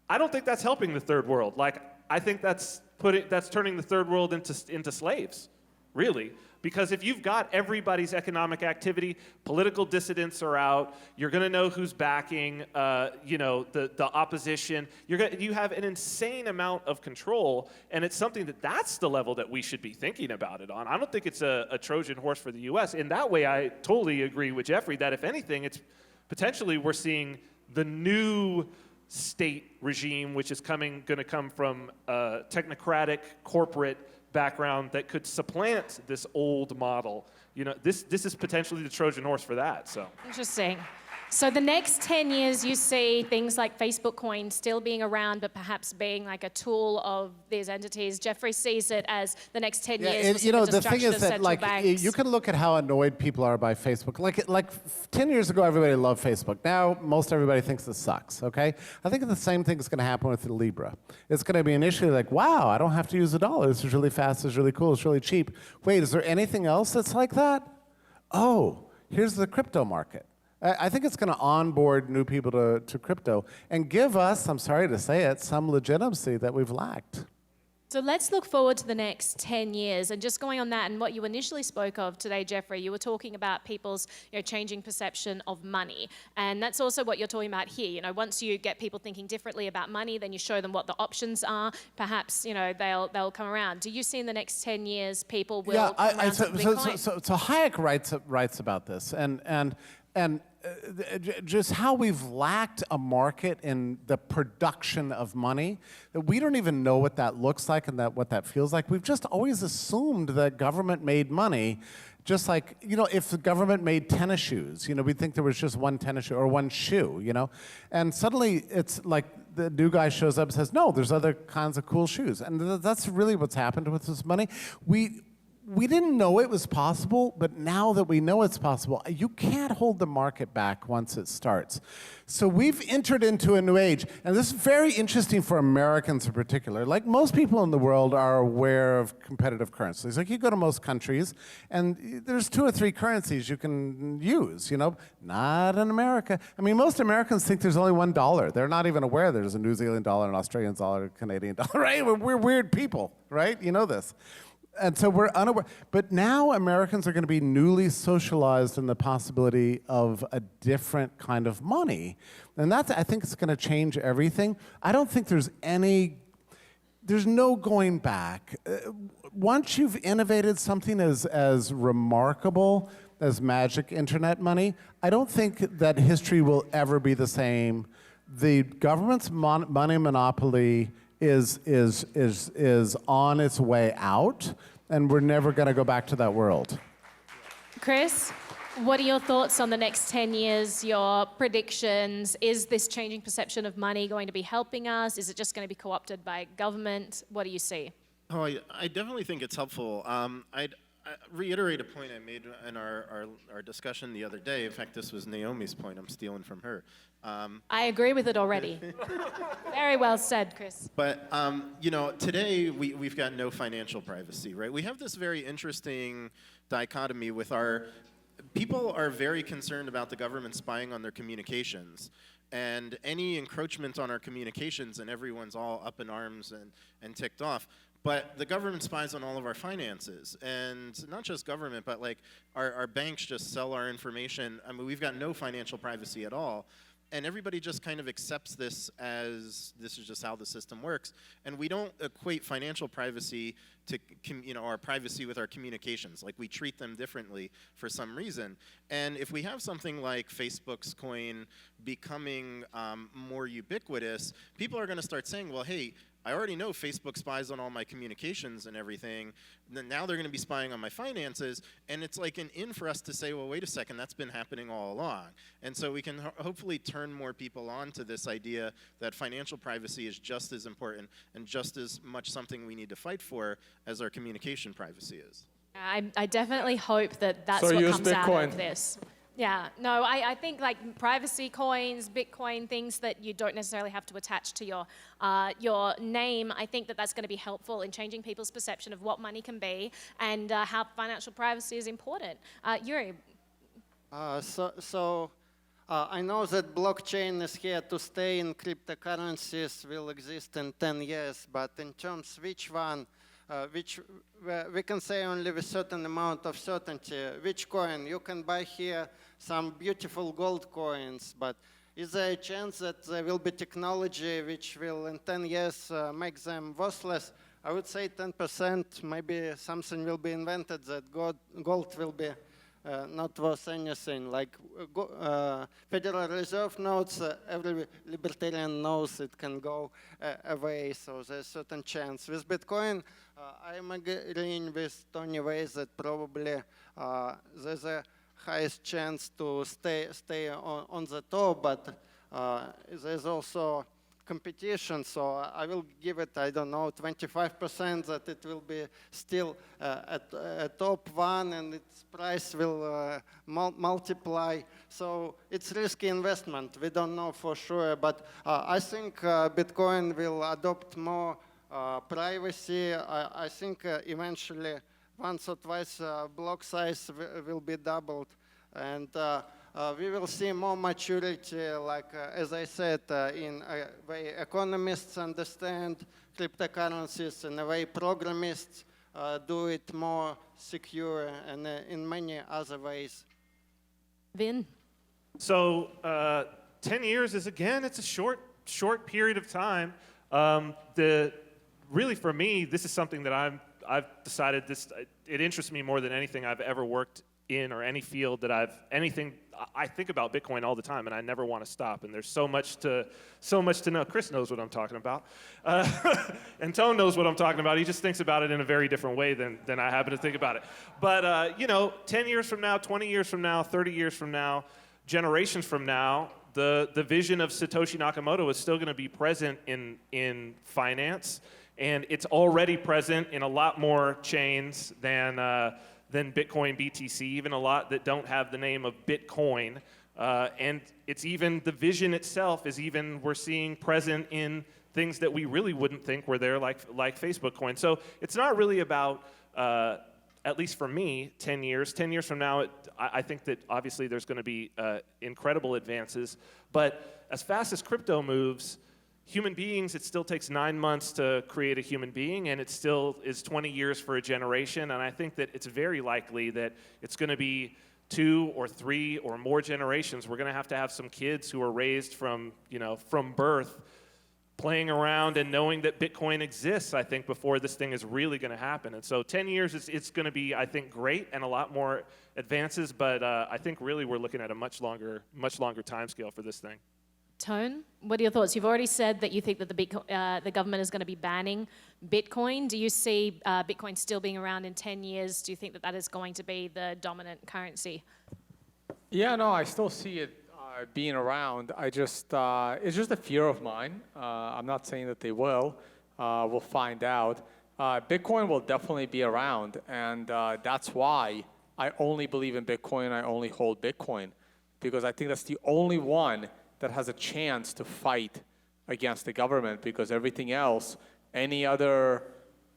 I don't think that's helping the third world. Like, I think that's turning the third world into slaves, really. Because if you've got everybody's economic activity, political dissidents are out. You're going to know who's backing, the opposition. You have an insane amount of control, and it's something that's the level that we should be thinking about it on. I don't think it's a Trojan horse for the U.S. In that way, I totally agree with Jeffrey that if anything, it's potentially we're seeing the new state regime, which is going to come from technocratic corporate background that could supplant this old model. This is potentially the Trojan horse for that. So interesting. So the next 10 years, you see things like Facebook Coin still being around, but perhaps being like a tool of these entities. Jeffrey sees it as the next 10 years. The thing is that you can look at how annoyed people are by Facebook. Like 10 years ago, everybody loved Facebook. Now, most everybody thinks this sucks, okay? I think the same thing is going to happen with the Libra. It's going to be initially like, wow, I don't have to use a dollar. This is really fast, this is really cool, it's really cheap. Wait, is there anything else that's like that? Oh, here's the crypto market. I think it's going to onboard new people to crypto and give us, I'm sorry to say it, some legitimacy that we've lacked. So let's look forward to the next 10 years. And just going on that and what you initially spoke of today, Jeffrey, you were talking about people's changing perception of money. And that's also what you're talking about here. Once you get people thinking differently about money, then you show them what the options are. Perhaps, they'll come around. Do you see in the next 10 years people will come around to Bitcoin? So Hayek writes about this. And just how we've lacked a market in the production of money, that we don't even know what that looks like and what that feels like. We've just always assumed that government made money, just like, if the government made tennis shoes, we'd think there was just one tennis shoe or one shoe, And suddenly it's like the new guy shows up and says, no, there's other kinds of cool shoes. And that's really what's happened with this money. We didn't know it was possible, but now that we know it's possible, you can't hold the market back once it starts. So we've entered into a new age, and this is very interesting for Americans in particular. Like, most people in the world are aware of competitive currencies. Like, you go to most countries, and there's 2 or 3 currencies you can use, Not in America. I mean, most Americans think there's only $1. They're not even aware there's a New Zealand dollar, an Australian dollar, a Canadian dollar, right? We're weird people, right? You know this. And so we're unaware. But now Americans are going to be newly socialized in the possibility of a different kind of money. And I think it's going to change everything. I don't think there's no going back. Once you've innovated something as remarkable as magic internet money, I don't think that history will ever be the same. The government's money monopoly is on its way out, and we're never going to go back to that world. Chris, what are your thoughts on the next 10 years, your predictions? Is this changing perception of money going to be helping us? Is it just going to be co-opted by government? What do you see? Oh, I definitely think it's helpful. I'd reiterate a point I made in our discussion the other day. In fact, this was Naomi's point. I'm stealing from her. I agree with it already. Very well said, Chris. But, today we've got no financial privacy, right? We have this very interesting dichotomy with people are very concerned about the government spying on their communications. And any encroachment on our communications, and everyone's all up in arms and ticked off. But the government spies on all of our finances. And not just government, but like our banks just sell our information. I mean, we've got no financial privacy at all. and everybody just kind of accepts this as this is just how the system works, and we don't equate financial privacy to our privacy with our communications. Like, we treat them differently for some reason. And if we have something like Facebook's coin becoming more ubiquitous, people are going to start saying, well, hey, I already know Facebook spies on all my communications and everything. Then now they're going to be spying on my finances. And it's like an in for us to say, well, wait a second, that's been happening all along. And so we can hopefully turn more people on to this idea that financial privacy is just as important and just as much something we need to fight for as our communication privacy is. I definitely hope that that's So what use comes out Bitcoin. of this. Yeah, no, I think like privacy coins, Bitcoin, things that you don't necessarily have to attach to your name. I think that that's going to be helpful in changing people's perception of what money can be and how financial privacy is important. Yury. I know that blockchain is here to stay, and cryptocurrencies will exist in 10 years, but in terms which one, we can say only with certain amount of certainty which coin. You can buy here some beautiful gold coins, but is there a chance that there will be technology which will in 10 years make them worthless? I would say 10%, maybe something will be invented that gold will be not worth anything. Like Federal Reserve notes, every libertarian knows it can go away, so there's a certain chance. With Bitcoin, I'm agreeing with Tony Vays that probably there's a highest chance to stay on the top, but there's also competition, so I will give it, I don't know, 25% that it will be still a top one and its price will multiply. So it's risky investment. We don't know for sure, but I think Bitcoin will adopt more privacy. I think eventually once or twice block size will be doubled, and we will see more maturity, like as I said, in a way economists understand cryptocurrencies, in a way programists do it more secure, and in many other ways. Vin? So 10 years is, again, it's a short period of time. Really for me, this is something that I've decided it interests me more than anything I've ever worked in or any field that I think about Bitcoin all the time, and I never want to stop. And there's so much to know. Chris knows what I'm talking about, and Tone knows what I'm talking about. He just thinks about it in a very different way than I happen to think about it. But 10 years from now, 20 years from now, 30 years from now, generations from now, the vision of Satoshi Nakamoto is still going to be present in finance, and it's already present in a lot more chains than Bitcoin BTC, even a lot that don't have the name of Bitcoin. And it's even, the vision itself is even, we're seeing present in things that we really wouldn't think were there, like Facebook coin. So it's not really about, at least for me, 10 years. 10 years from now, I think that obviously there's going to be incredible advances. But as fast as crypto moves, human beings, it still takes 9 months to create a human being, and it still is 20 years for a generation. And I think that it's very likely that it's going to be 2 or 3 or more generations. We're going to have some kids who are raised from birth playing around and knowing that Bitcoin exists, I think, before this thing is really going to happen. And so 10 years, it's going to be, I think, great and a lot more advances, but I think really we're looking at a much longer timescale for this thing. Tone, what are your thoughts? You've already said that you think that the government is going to be banning Bitcoin. Do you see Bitcoin still being around in 10 years? Do you think that that is going to be the dominant currency? Yeah, no, I still see it being around. It's just a fear of mine. I'm not saying that they will. We'll find out. Bitcoin will definitely be around, and that's why I only believe in Bitcoin. I only hold Bitcoin, because I think that's the only one that has a chance to fight against the government, because everything else, any other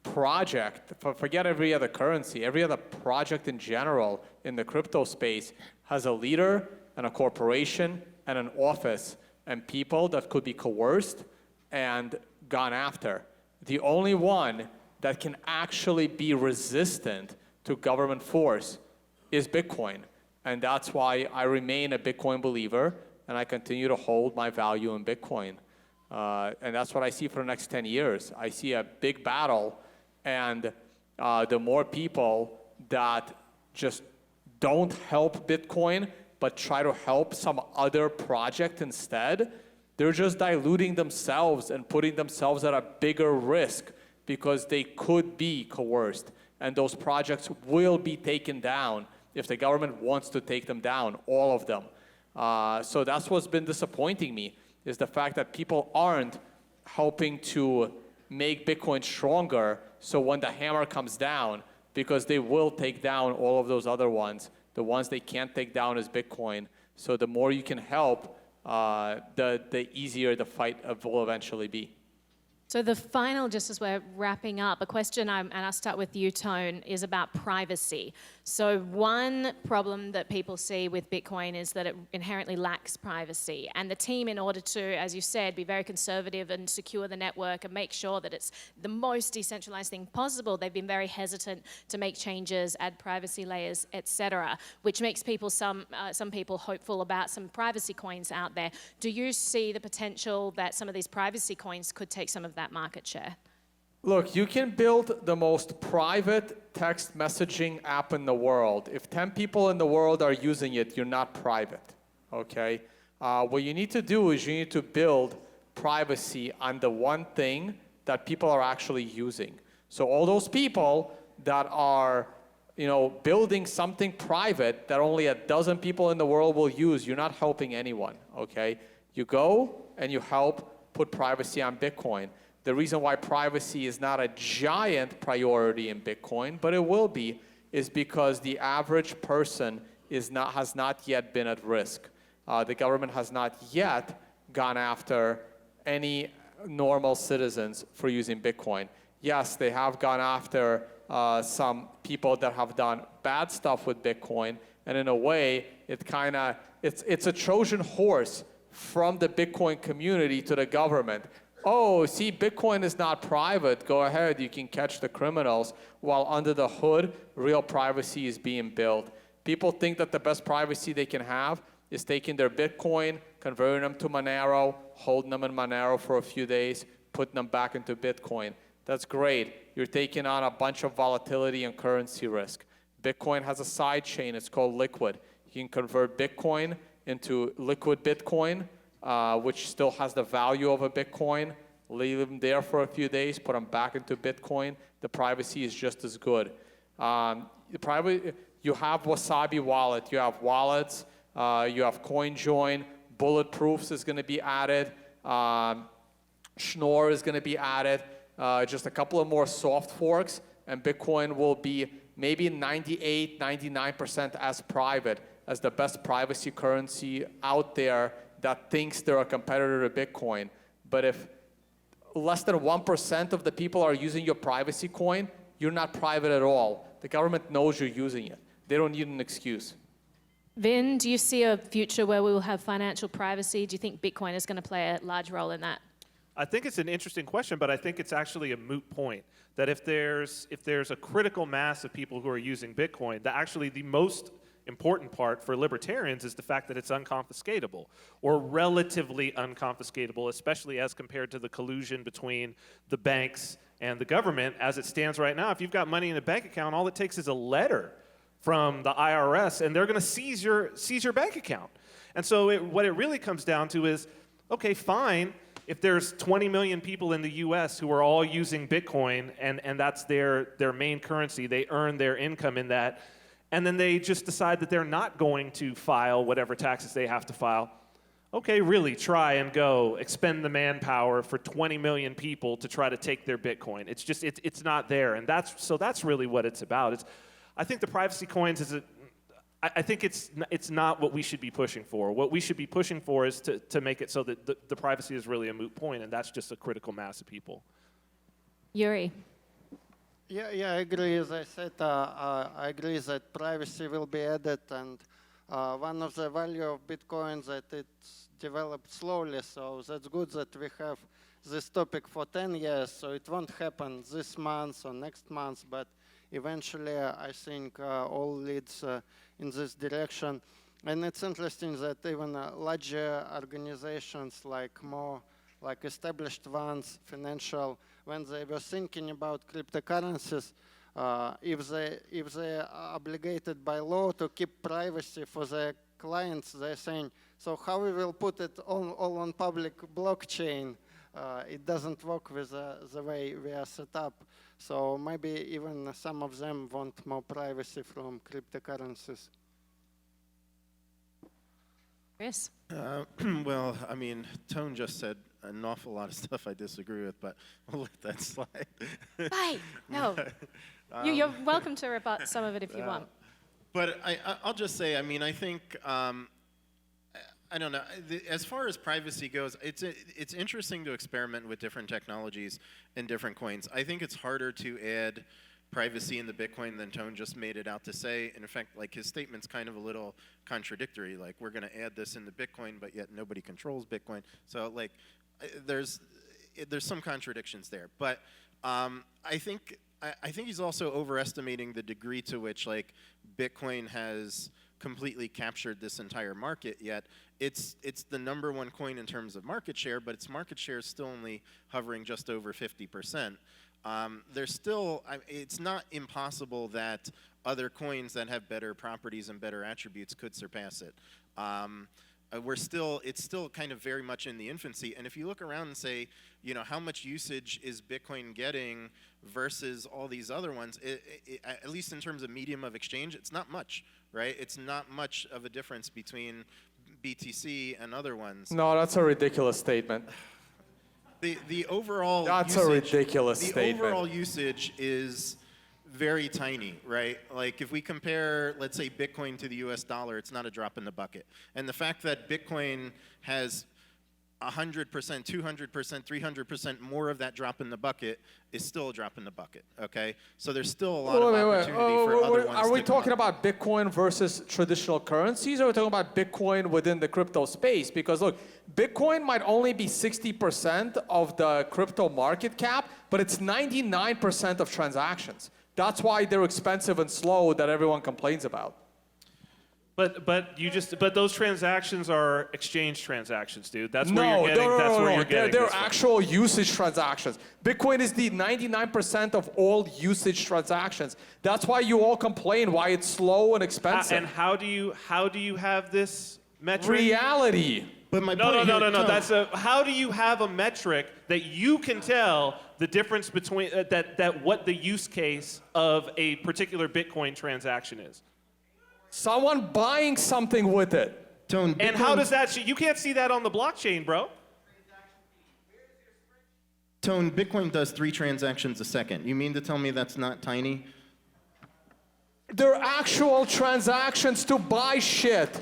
project, forget every other currency, every other project in general in the crypto space has a leader and a corporation and an office and people that could be coerced and gone after. The only one that can actually be resistant to government force is Bitcoin. And that's why I remain a Bitcoin believer. and I continue to hold my value in Bitcoin. And that's what I see for the next 10 years. I see a big battle, and the more people that just don't help Bitcoin, but try to help some other project instead, they're just diluting themselves and putting themselves at a bigger risk because they could be coerced. And those projects will be taken down if the government wants to take them down, all of them. So that's what's been disappointing me, is the fact that people aren't helping to make Bitcoin stronger, so when the hammer comes down, because they will take down all of those other ones, the ones they can't take down is Bitcoin. So the more you can help, the easier the fight will eventually be. So the final, just as we're wrapping up, a question, and I'll start with you, Tone, is about privacy. So one problem that people see with Bitcoin is that it inherently lacks privacy. And the team, in order to, as you said, be very conservative and secure the network and make sure that it's the most decentralized thing possible, they've been very hesitant to make changes, add privacy layers, etc., which makes people, some people hopeful about some privacy coins out there. Do you see the potential that some of these privacy coins could take some of that market share? Look, you can build the most private text messaging app in the world. If 10 people in the world are using it, you're not private, okay? What you need to do is you need to build privacy on the one thing that people are actually using. So all those people that are, building something private that only a dozen people in the world will use, you're not helping anyone, okay? You go and you help put privacy on Bitcoin. The reason why privacy is not a giant priority in Bitcoin, but it will be, is because the average person has not yet been at risk. The government has not yet gone after any normal citizens for using Bitcoin. Yes, they have gone after some people that have done bad stuff with Bitcoin, and in a way, it's a Trojan horse from the Bitcoin community to the government. Oh, see, Bitcoin is not private. Go ahead, you can catch the criminals. While under the hood, real privacy is being built. People think that the best privacy they can have is taking their Bitcoin, converting them to Monero, holding them in Monero for a few days, putting them back into Bitcoin. That's great. You're taking on a bunch of volatility and currency risk. Bitcoin has a side chain. It's called Liquid. You can convert Bitcoin into liquid Bitcoin, which still has the value of a Bitcoin, leave them there for a few days, put them back into Bitcoin. The privacy is just as good. You have Wasabi Wallet, you have wallets, you have CoinJoin, Bulletproofs is going to be added, Schnorr is going to be added, just a couple of more soft forks, and Bitcoin will be maybe 98, 99% as private as the best privacy currency out there that thinks they're a competitor to Bitcoin. But if less than 1% of the people are using your privacy coin, you're not private at all. The government knows you're using it. They don't need an excuse. Vin, do you see a future where we will have financial privacy? Do you think Bitcoin is going to play a large role in that? I think it's an interesting question, but I think it's actually a moot point. That if there's a critical mass of people who are using Bitcoin, that actually the most important part for libertarians is the fact that it's unconfiscatable, or relatively unconfiscatable, especially as compared to the collusion between the banks and the government as it stands right now. If you've got money in a bank account, all it takes is a letter from the IRS, and they're going to seize your bank account. And so what it really comes down to is, okay, fine, if there's 20 million people in the US who are all using Bitcoin, and that's their main currency, they earn their income in that, and then they just decide that they're not going to file whatever taxes they have to file. Okay, really, try and go expend the manpower for 20 million people to try to take their Bitcoin. It's just, it's not there, and that's really what it's about. I think the privacy coins I think it's not what we should be pushing for. What we should be pushing for is to make it so that the privacy is really a moot point, and that's just a critical mass of people. Yury. Yeah, I agree. As I said, I agree that privacy will be added, and one of the value of Bitcoin that it's developed slowly, so that's good that we have this topic for 10 years, so it won't happen this month or next month, but eventually I think all leads in this direction. And it's interesting that even larger organizations, like established ones, financial, when they were thinking about cryptocurrencies, if they are obligated by law to keep privacy for their clients, they're saying, so how we will put it all on public blockchain? It doesn't work with the way we are set up. So maybe even some of them want more privacy from cryptocurrencies. Chris? Well, I mean, Tone just said an awful lot of stuff I disagree with, but we'll let that slide. Hey, no. You're welcome to rebut some of it if you want. But I'll just say, I mean, I think, I don't know, as far as privacy goes, it's interesting to experiment with different technologies and different coins. I think it's harder to add privacy in the Bitcoin than Tone just made it out to say. And in fact, like his statement's kind of a little contradictory. Like, we're going to add this in the Bitcoin, but yet nobody controls Bitcoin. So like, there's some contradictions there. But I think he's also overestimating the degree to which like Bitcoin has completely captured this entire market. Yet it's the #1 coin in terms of market share, but its market share is still only hovering just over 50%. There's still, it's not impossible that other coins that have better properties and better attributes could surpass it. It's still kind of very much in the infancy. And if you look around and say, you know, how much usage is Bitcoin getting versus all these other ones, at least in terms of medium of exchange, it's not much, right? It's not much of a difference between BTC and other ones. No, that's a ridiculous statement. The overall That's usage, a ridiculous statement. The overall usage is very tiny, right? Like if we compare, let's say, Bitcoin to the US dollar, it's not a drop in the bucket. And the fact that Bitcoin has 100%, 200%, 300% more of that drop in the bucket is still a drop in the bucket, okay? So there's still a lot of opportunity for other ones. Are we talking about Bitcoin versus traditional currencies, or are we talking about Bitcoin within the crypto space? Because look, Bitcoin might only be 60% of the crypto market cap, but it's 99% of transactions. That's why they're expensive and slow that everyone complains about. But those transactions are exchange transactions, dude. That's where you're getting. They're actual usage transactions. Bitcoin is the 99% of all usage transactions. That's why you all complain why it's slow and expensive. And how do you have this metric? Reality. But my No. That's How do you have a metric that you can tell the difference between that what the use case of a particular Bitcoin transaction is? Someone buying something with it. Tone, And how does that? You can't see that on the blockchain, bro. Tone, Bitcoin does 3 transactions a second. You mean to tell me that's not tiny? They're actual transactions to buy shit.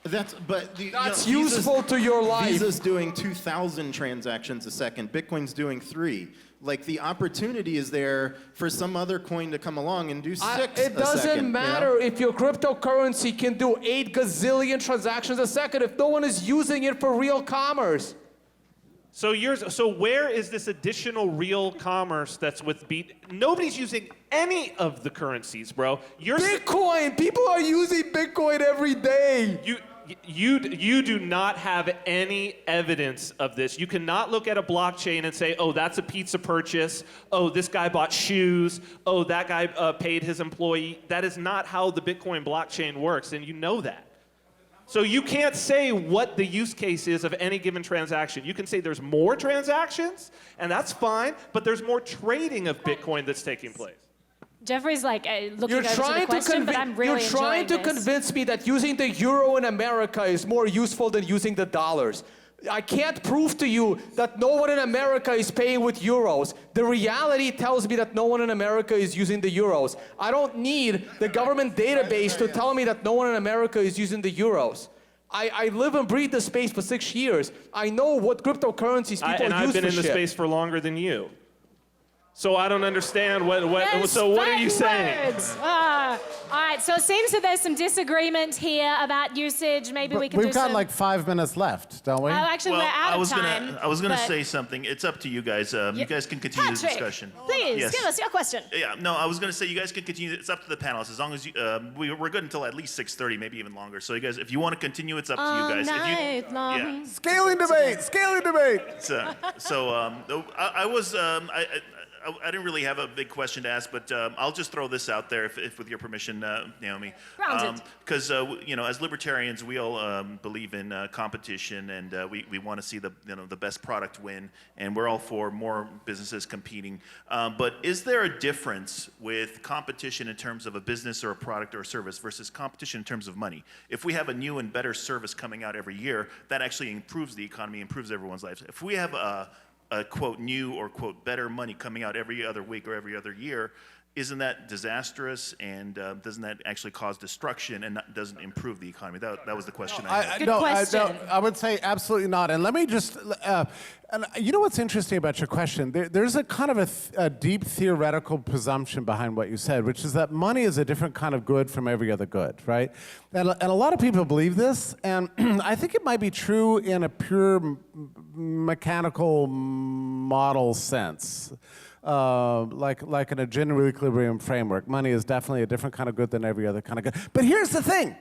That's useful to your life. Visa's doing 2,000 transactions a second. Bitcoin's doing 3. Like the opportunity is there for some other coin to come along and do 6 a second. It doesn't matter if your cryptocurrency can do 8 gazillion transactions a second if no one is using it for real commerce. So where is this additional real commerce that's with Nobody's using any of the currencies, bro. Bitcoin! People are using Bitcoin every day. You do not have any evidence of this. You cannot look at a blockchain and say, oh, that's a pizza purchase. Oh, this guy bought shoes. Oh, that guy paid his employee. That is not how the Bitcoin blockchain works, and you know that. So you can't say what the use case is of any given transaction. You can say there's more transactions, and that's fine, but there's more trading of Bitcoin that's taking place. Jeffrey's like looking over to the question, but I'm really You're trying to convince me that using the euro in America is more useful than using the dollars. I can't prove to you that no one in America is paying with euros. The reality tells me that no one in America is using the euros. I don't need the government database to tell me that no one in America is using the euros. I live and breathe the space for 6 years. I know what cryptocurrencies people use for shit. And I've been in the space for longer than you. So I don't understand so what are you saying? All right, so it seems that there's some disagreement here about usage. Maybe we can do We've got some... like 5 minutes left, don't we? Oh, actually, Well, we're out I was of time. I was gonna but- say something. It's up to you guys. You guys can continue the Patrick, discussion. please, Yes. give us your question. Yeah, no, I was gonna say you guys can continue. It's up to the panelists. As long as you, we're good until at least 6:30, maybe even longer. So you guys, if you want to continue, it's up to you guys. Night long. Yeah. Scaling debate, scaling debate. I didn't really have a big question to ask, but I'll just throw this out there, if with your permission, Naomi. Grounded. Because as libertarians, we all believe in competition, and we want to see the best product win, and we're all for more businesses competing. But is there a difference with competition in terms of a business or a product or a service versus competition in terms of money? If we have a new and better service coming out every year, that actually improves the economy, improves everyone's lives. If we have a quote new or quote better money coming out every other week or every other year, isn't that disastrous, and doesn't that actually cause destruction and doesn't improve the economy? That was the question I had. Good question. I would say absolutely not. And let me just, and you know what's interesting about your question? There's a kind of a deep theoretical presumption behind what you said, which is that money is a different kind of good from every other good, right? And a lot of people believe this, and I think it might be true in a pure mechanical model sense. Like in a general equilibrium framework. Money is definitely a different kind of good than every other kind of good. But here's the thing.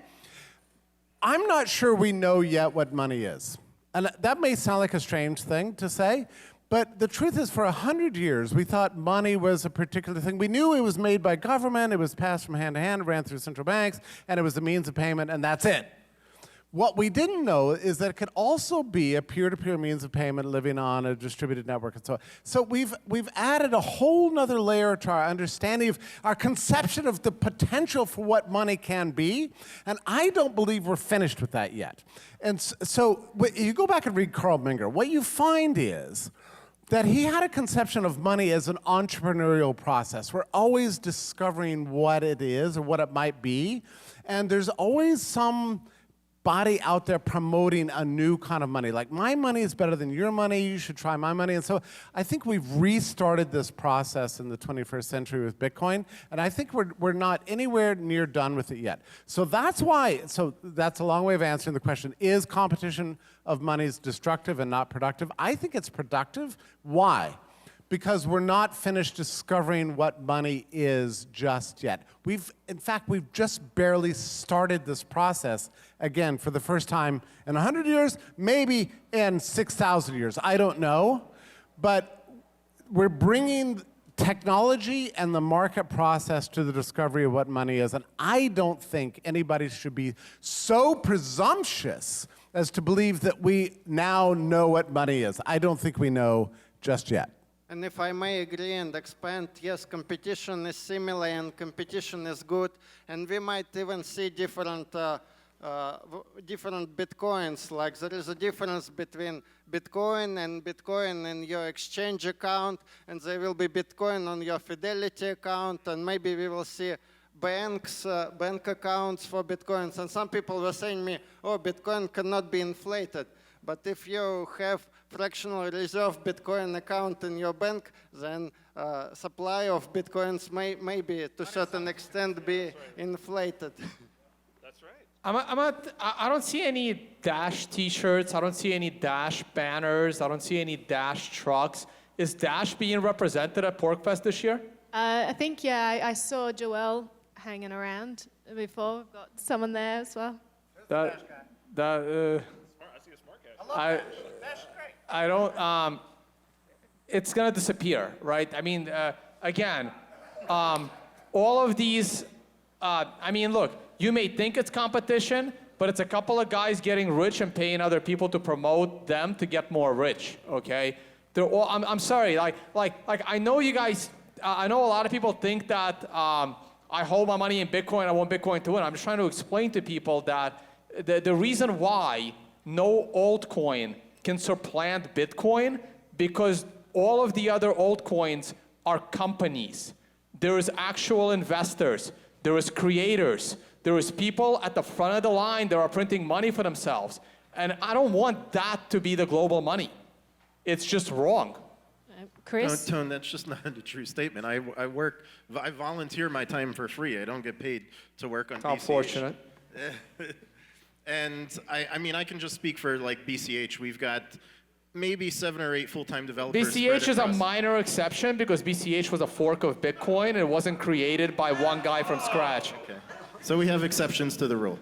I'm not sure we know yet what money is. And that may sound like a strange thing to say, but the truth is for 100 years, we thought money was a particular thing. We knew it was made by government, it was passed from hand to hand, ran through central banks, and it was the means of payment, and that's it. What we didn't know is that it could also be a peer-to-peer means of payment living on a distributed network and so on. So we've added a whole nother layer to our understanding of our conception of the potential for what money can be, and I don't believe we're finished with that yet. And so you go back and read Carl Menger, what you find is that he had a conception of money as an entrepreneurial process. We're always discovering what it is or what it might be, and there's always some body out there promoting a new kind of money. Like, my money is better than your money, you should try my money. And so I think we've restarted this process in the 21st century with Bitcoin, and I think we're not anywhere near done with it yet. So that's why, so that's a long way of answering the question, is competition of monies destructive and not productive? I think it's productive. Why? Because we're not finished discovering what money is just yet. In fact, we've just barely started this process, again, for the first time in 100 years, maybe in 6,000 years. I don't know. But we're bringing technology and the market process to the discovery of what money is. And I don't think anybody should be so presumptuous as to believe that we now know what money is. I don't think we know just yet. And if I may agree and expand, yes, competition is similar and competition is good, and we might even see different Bitcoins. Like, there is a difference between Bitcoin and Bitcoin in your exchange account, and there will be Bitcoin on your Fidelity account, and maybe we will see bank accounts for Bitcoins. And some people were saying me, oh, Bitcoin cannot be inflated. But if you have fractional reserve Bitcoin account in your bank, then supply of Bitcoins may be, to a certain extent, be inflated. That's right. I don't see any Dash T-shirts. I don't see any Dash banners. I don't see any Dash trucks. Is Dash being represented at Porcfest this year? I think, yeah, I saw Joel hanging around before. We've got someone there as well. I don't, it's gonna disappear, right? I mean, again, all of these, I mean, look, you may think it's competition, but it's a couple of guys getting rich and paying other people to promote them to get more rich, okay? They're all, I'm sorry, like I know you guys, I know a lot of people think that I hold my money in Bitcoin, I want Bitcoin to win. I'm just trying to explain to people that the reason why no altcoin can supplant Bitcoin, because all of the other altcoins are companies. There is actual investors, there is creators, there is people at the front of the line that are printing money for themselves. And I don't want that to be the global money. It's just wrong. Chris? Tone, that's just not a true statement. I volunteer my time for free. I don't get paid to work on BCH. Unfortunate. And I mean, I can just speak for like BCH. We've got maybe 7 or 8 full-time developers. BCH is a minor exception because BCH was a fork of Bitcoin. It wasn't created by one guy from scratch. Okay. So we have exceptions to the rule.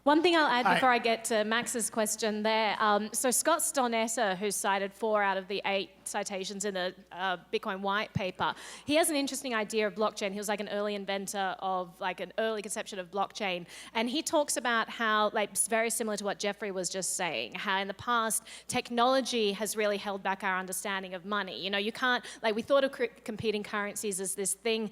One thing I'll add before I get to Max's question there. So Scott Stornetta, who cited 4 out of the 8 citations in the Bitcoin white paper, he has an interesting idea of blockchain. He was like an early inventor of like an early conception of blockchain. And he talks about how, like very similar to what Jeffrey was just saying, how in the past technology has really held back our understanding of money. You know, you can't, like we thought of competing currencies as this thing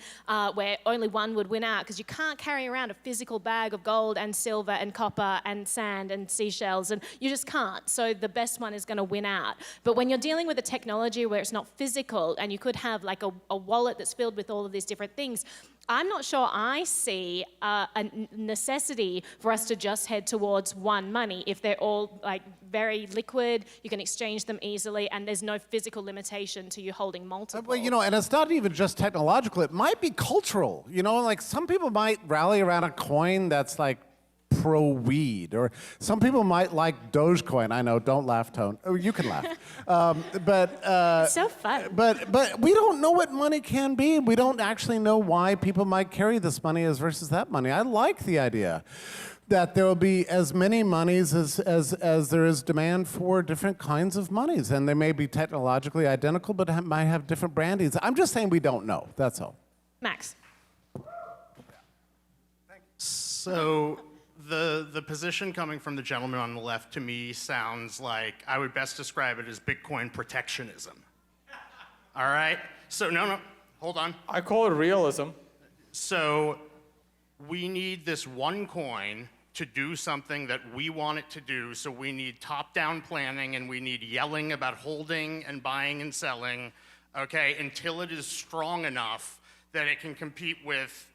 where only one would win out because you can't carry around a physical bag of gold and silver and copper and sand and seashells, and you just can't. So the best one is going to win out. But when you're dealing with a technology where it's not physical and you could have like a wallet that's filled with all of these different things, I'm not sure I see a necessity for us to just head towards one money if they're all like very liquid, you can exchange them easily, and there's no physical limitation to you holding multiple. Well, you know, and it's not even just technological, it might be cultural. You know, like some people might rally around a coin that's like pro-weed, or some people might like Dogecoin. I know, don't laugh, Tone. Oh, you can laugh. It's so fun. But we don't know what money can be. We don't actually know why people might carry this money as versus that money. I like the idea that there will be as many monies as there is demand for different kinds of monies, and they may be technologically identical, but might have different brandings. I'm just saying we don't know. That's all. Max. So the position coming from the gentleman on the left to me sounds like I would best describe it as Bitcoin protectionism. All right? So no, hold on. I call it realism. So we need this one coin to do something that we want it to do, so we need top-down planning and we need yelling about holding and buying and selling, okay, until it is strong enough that it can compete with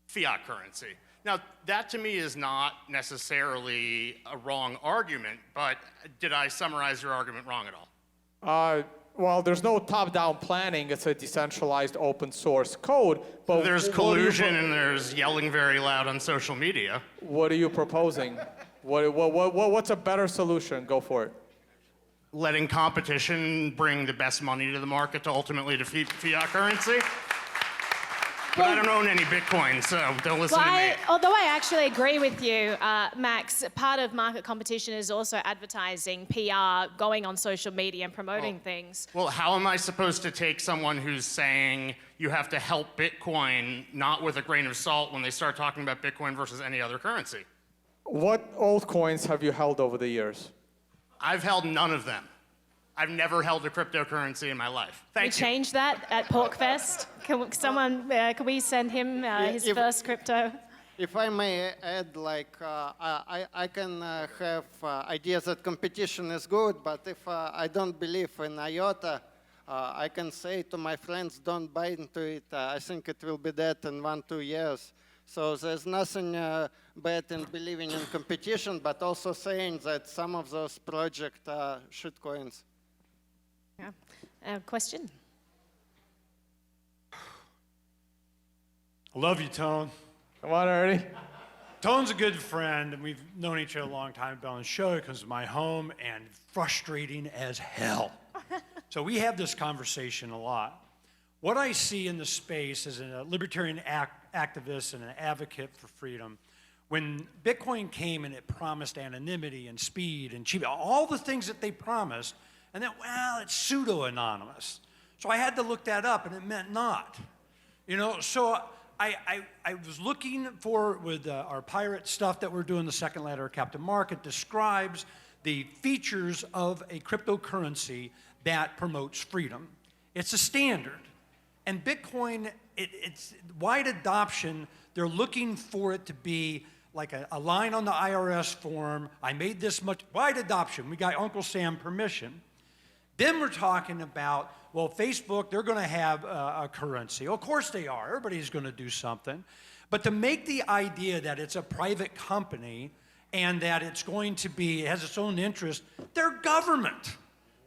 fiat currency. Now, that to me is not necessarily a wrong argument, but did I summarize your argument wrong at all? Well, there's no top-down planning. It's a decentralized open source code. But there's collusion and there's yelling very loud on social media. What are you proposing? What's a better solution? Go for it. Letting competition bring the best money to the market to ultimately defeat fiat currency. But I don't own any Bitcoin, so don't listen to me. Although I actually agree with you, Max, part of market competition is also advertising, PR, going on social media and promoting things. Well, how am I supposed to take someone who's saying you have to help Bitcoin not with a grain of salt when they start talking about Bitcoin versus any other currency? What altcoins have you held over the years? I've held none of them. I've never held a cryptocurrency in my life. Thank you. We changed that at Porcfest. Can we send him his first crypto? If I may add, like, I can have ideas that competition is good, but if I don't believe in IOTA, I can say to my friends, don't buy into it. I think it will be dead in 1-2 years. So there's nothing bad in believing in competition, but also saying that some of those projects are shitcoins. Yeah. Question? I love you, Tone. Come on, Ernie. Tone's a good friend, and we've known each other a long time. Been on the show. He comes to my home, and frustrating as hell. So we have this conversation a lot. What I see in the space as a libertarian activist and an advocate for freedom, when Bitcoin came and it promised anonymity and speed and cheap, all the things that they promised, and then, well, it's pseudo-anonymous. So I had to look that up, and it meant not. You know, so I was looking for, with our pirate stuff that we're doing, the second letter of Captain Market describes the features of a cryptocurrency that promotes freedom. It's a standard. And Bitcoin, it's wide adoption. They're looking for it to be like a line on the IRS form. I made this much, wide adoption. We got Uncle Sam permission. Then we're talking about, well, Facebook, they're going to have a currency. Of course they are. Everybody's going to do something. But to make the idea that it's a private company and that it's going to be, it has its own interest, they're government.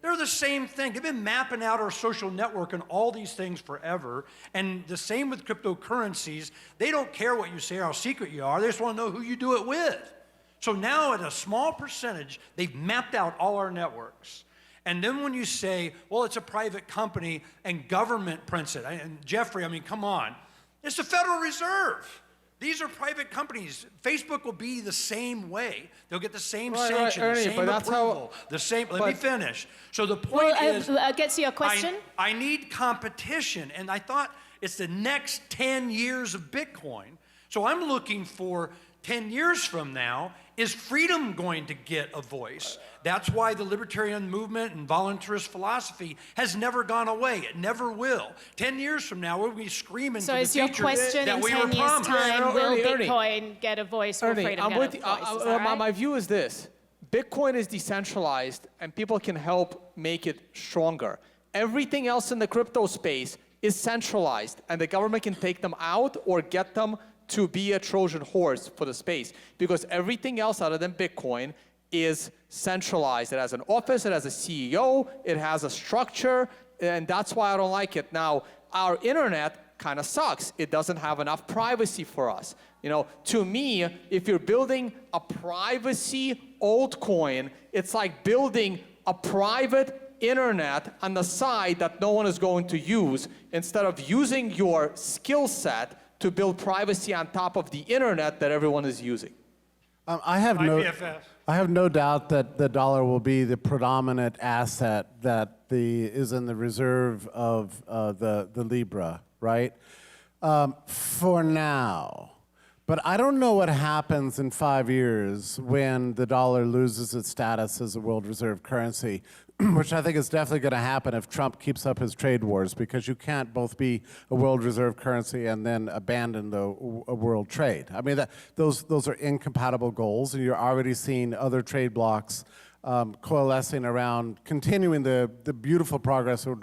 They're the same thing. They've been mapping out our social network and all these things forever. And the same with cryptocurrencies. They don't care what you say or how secret you are. They just want to know who you do it with. So now at a small percentage, they've mapped out all our networks. And then when you say, well, it's a private company and government prints it. And Jeffrey, I mean, come on. It's the Federal Reserve. These are private companies. Facebook will be the same way. They'll get the same sanction, Ernie, the same but that's approval, the same. Let me finish. So the point is, get to your question. I need competition, and I thought it's the next 10 years of Bitcoin. So I'm looking for 10 years from now, is freedom going to get a voice? That's why the libertarian movement and voluntarist philosophy has never gone away. It never will. 10 years from now, we'll be screaming So for the is your future question that in we 10 were years' promised. time, will Ernie, Bitcoin get a voice? Will Ernie, freedom I'm get with a you. voice? Is that right? My view is this. Bitcoin is decentralized, and people can help make it stronger. Everything else in the crypto space is centralized, and the government can take them out or get them to be a Trojan horse for the space, because everything else other than Bitcoin is centralized. It has an office, it has a CEO, it has a structure, and that's why I don't like it. Now, our internet kind of sucks. It doesn't have enough privacy for us. You know, to me, if you're building a privacy altcoin, it's like building a private internet on the side that no one is going to use, instead of using your skill set to build privacy on top of the internet that everyone is using. I have no doubt that the dollar will be the predominant asset that is in the reserve of the Libra, right? For now. But I don't know what happens in 5 years when the dollar loses its status as a world reserve currency, which I think is definitely going to happen if Trump keeps up his trade wars, because you can't both be a world reserve currency and then abandon the world trade. I mean, those are incompatible goals, and you're already seeing other trade blocs coalescing around continuing the beautiful progress of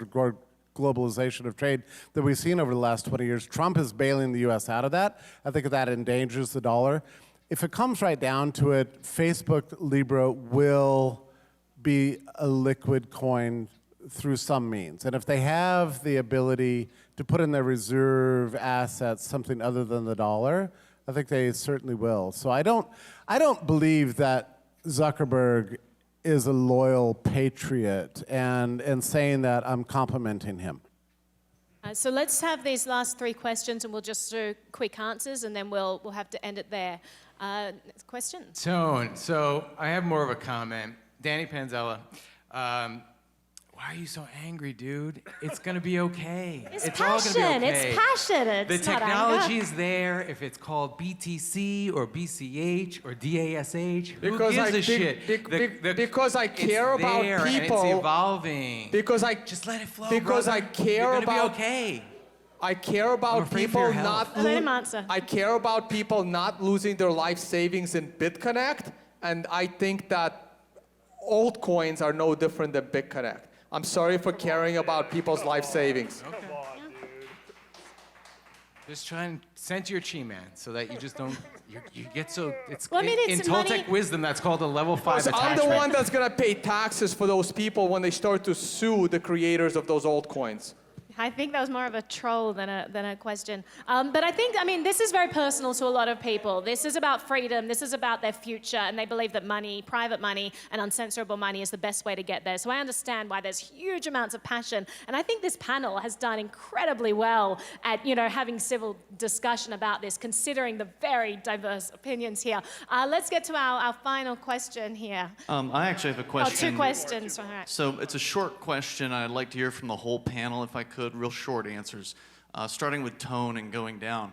globalization of trade that we've seen over the last 20 years. Trump is bailing the U.S. out of that. I think that endangers the dollar. If it comes right down to it, Facebook Libra will be a liquid coin through some means. And if they have the ability to put in their reserve assets something other than the dollar, I think they certainly will. So I don't believe that Zuckerberg is a loyal patriot, and saying that, I'm complimenting him. So let's have these last three questions, and we'll just do quick answers, and then we'll have to end it there. Questions? Tone. So I have more of a comment. Danny Panzella. Why are you so angry, dude? It's gonna be okay. It's all gonna be passion. okay. It's passion. It's The not technology anger. is there. If it's called BTC or BCH or DASH, who Because gives I a think- shit? because I care it's about there and people. it's evolving. Because I just let it flow. Because brother. I care You're gonna about be okay. I care I'm about afraid for people your health. not Let him answer. I care about people not losing their life savings in BitConnect, and I think that altcoins are no different than BitConnect. I'm sorry for caring about people's life savings. Okay. Just try and center your chi, man, so that you just don't, you get so, it's, Well, I mean, in it's Toltec money. wisdom, that's called a level 5 I'm attachment. the one that's gonna pay taxes for those people when they start to sue the creators of those altcoins. I think that was more of a troll than a question. But I think, I mean, this is very personal to a lot of people. This is about freedom. This is about their future. And they believe that money, private money, and uncensorable money is the best way to get there. So I understand why there's huge amounts of passion. And I think this panel has done incredibly well at, having civil discussion about this, considering the very diverse opinions here. Let's get to our final question here. I actually have a question. Oh, two questions. All right. So it's a short question. I'd like to hear from the whole panel, if I could, real short answers, starting with Tone and going down.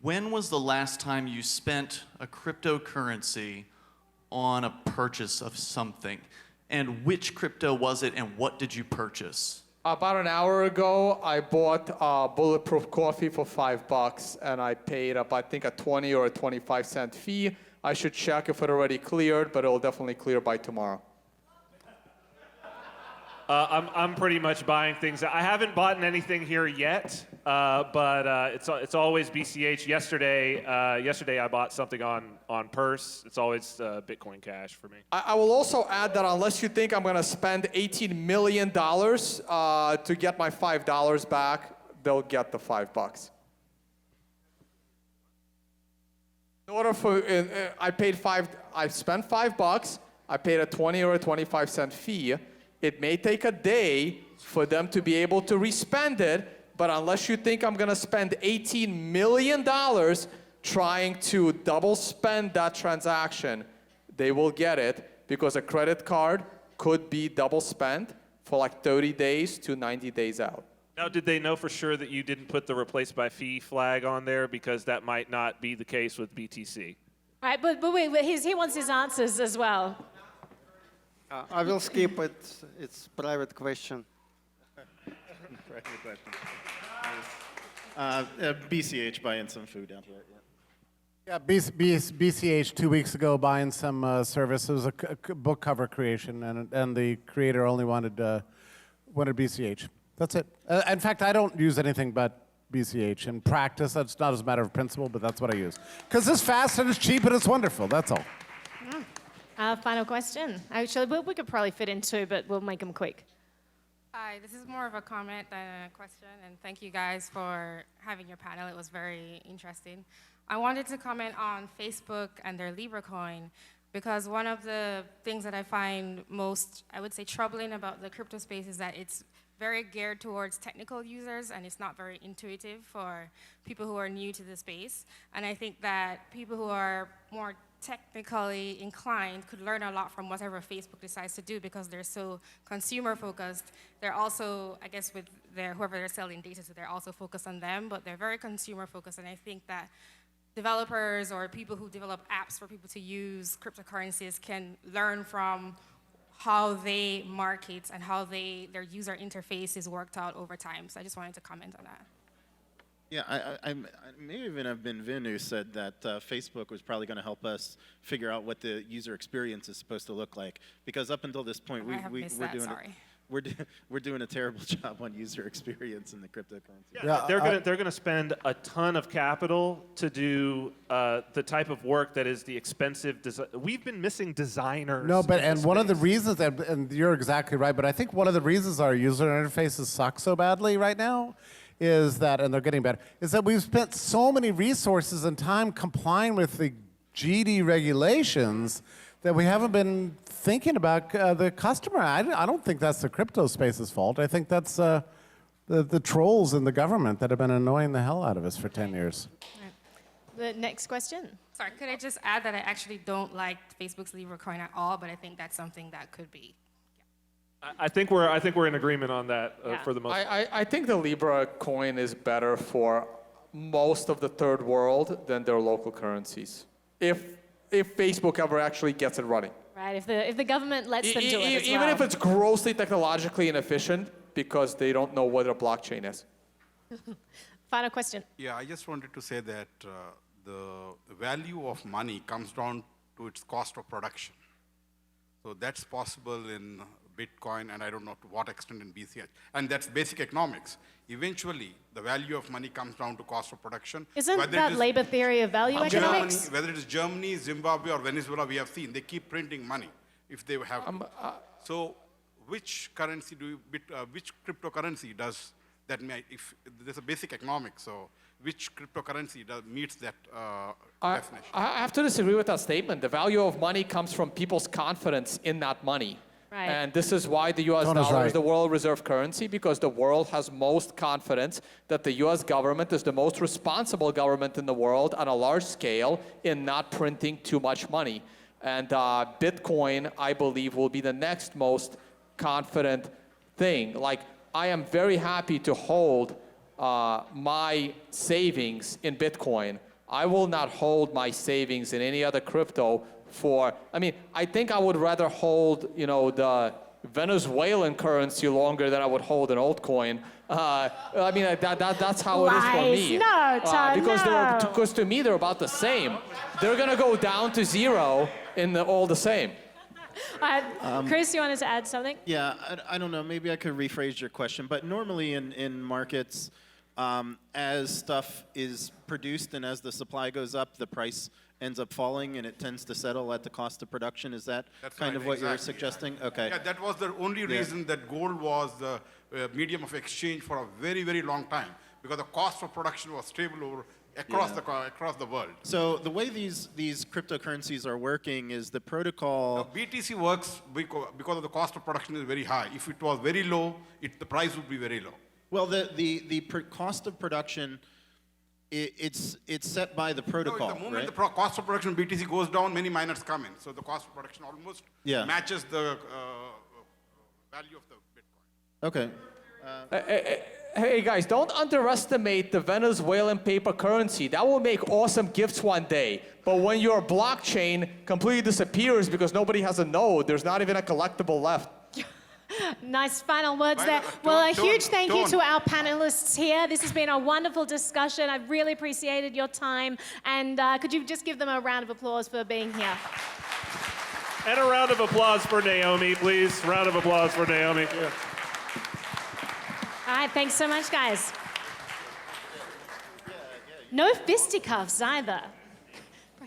When was the last time you spent a cryptocurrency on a purchase of something? And which crypto was it, and what did you purchase? About an hour ago, I bought bulletproof coffee for $5, and I paid I think a 20 or a 25-cent fee. I should check if it already cleared, but it'll definitely clear by tomorrow. I'm pretty much buying things. I haven't bought anything here yet, but it's always BCH. Yesterday I bought something on Purse. It's always Bitcoin Cash for me. I will also add that unless you think I'm going to spend $18 million to get my $5 back, they'll get the $5. In order for, I spent $5. I paid a 20 or a 25 cent fee. It may take a day for them to be able to respend it, but unless you think I'm going to spend $18 million trying to double spend that transaction, they will get it because a credit card could be double spent for like 30 days to 90 days out. Now, did they know for sure that you didn't put the replace by fee flag on there? Because that might not be the case with BTC. All right, but wait, he wants his answers as well. I will skip it. It's private question. Private question. BCH buying some food down here. Yeah, BCH 2 weeks ago buying some service. It was a book cover creation, and the creator only wanted BCH. That's it. In fact, I don't use anything but BCH in practice. That's not as a matter of principle, but that's what I use. Because it's fast and it's cheap and it's wonderful. That's all. Final question. Actually, we could probably fit in two, but we'll make them quick. Hi, this is more of a comment than a question, and thank you guys for having your panel. It was very interesting. I wanted to comment on Facebook and their Libra coin, because one of the things that I find most, I would say, troubling about the crypto space is that it's very geared towards technical users, and it's not very intuitive for people who are new to the space. And I think that people who are more technically inclined could learn a lot from whatever Facebook decides to do, because they're so consumer focused. They're also, I guess, with whoever they're selling data to, they're also focused on them, but they're very consumer focused. And I think that developers or people who develop apps for people to use cryptocurrencies can learn from how they market and how their user interface is worked out over time. So I just wanted to comment on that. Yeah, I may even have been Vin who said that Facebook was probably going to help us figure out what the user experience is supposed to look like. Because up until this point, we're doing a terrible job on user experience in the cryptocurrency. Yeah, they're gonna spend a ton of capital to do the type of work that is the expensive design. We've been missing designers. No, but and one of the reasons, and you're exactly right, but I think one of the reasons our user interfaces suck so badly right now is that, and they're getting better, is that we've spent so many resources and time complying with the GD regulations that we haven't been thinking about the customer. I don't think that's the crypto space's fault. I think that's the trolls in the government that have been annoying the hell out of us for 10 years. The next question. Sorry, could I just add that I actually don't like Facebook's Libra coin at all, but I think that's something that could be. I think we're in agreement on that for the most part. I think the Libra coin is better for most of the third world than their local currencies. If Facebook ever actually gets it running. Right, if the government lets them do it as Even if it's grossly technologically inefficient because they don't know what a blockchain is. Final question. Yeah, I just wanted to say that the value of money comes down to its cost of production. So that's possible in Bitcoin, and I don't know to what extent in BCH. And that's basic economics. Eventually, the value of money comes down to cost of production. Isn't that labor theory of value economics? Whether it is Germany, Zimbabwe, or Venezuela, we have seen, they keep printing money if they have to. So which currency which cryptocurrency does that, if there's a basic economics, so which cryptocurrency meets that definition? I have to disagree with that statement. The value of money comes from people's confidence in that money. Right. And this is why the US dollar is the world reserve currency, because the world has most confidence that the US government is the most responsible government in the world on a large scale in not printing too much money. And Bitcoin, I believe, will be the next most confident thing. Like, I am very happy to hold my savings in Bitcoin. I will not hold my savings in any other crypto I think I would rather hold, the Venezuelan currency longer than I would hold an altcoin. That's how it is for me. Because to me, they're about the same. They're going to go down to zero all the same. Chris, you wanted to add something? Yeah, I don't know. Maybe I could rephrase your question. But normally in markets, as stuff is produced and as the supply goes up, the price ends up falling and it tends to settle at the cost of production. Is that kind of what you're suggesting? Okay. Yeah, that was the only reason that gold was the medium of exchange for a very, very long time, because the cost of production was stable across the world. So the way these cryptocurrencies are working is the protocol. BTC works because of the cost of production is very high. If it was very low, the price would be very low. Well, the cost of production, it's set by the protocol, the moment right? the cost of production of BTC goes down, many miners come in. So the cost of production almost matches the value of the Bitcoin. Okay. Hey guys, don't underestimate the Venezuelan paper currency. That will make awesome gifts one day. But when your blockchain completely disappears because nobody has a node, there's not even a collectible left. Nice final words there. Well, a huge thank you to our panelists here. This has been a wonderful discussion. I've really appreciated your time. And could you just give them a round of applause for being here? And a round of applause for Naomi, please. Round of applause for Naomi. Yeah. All right, thanks so much, guys. No fisticuffs either.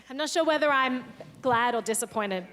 I'm not sure whether I'm glad or disappointed.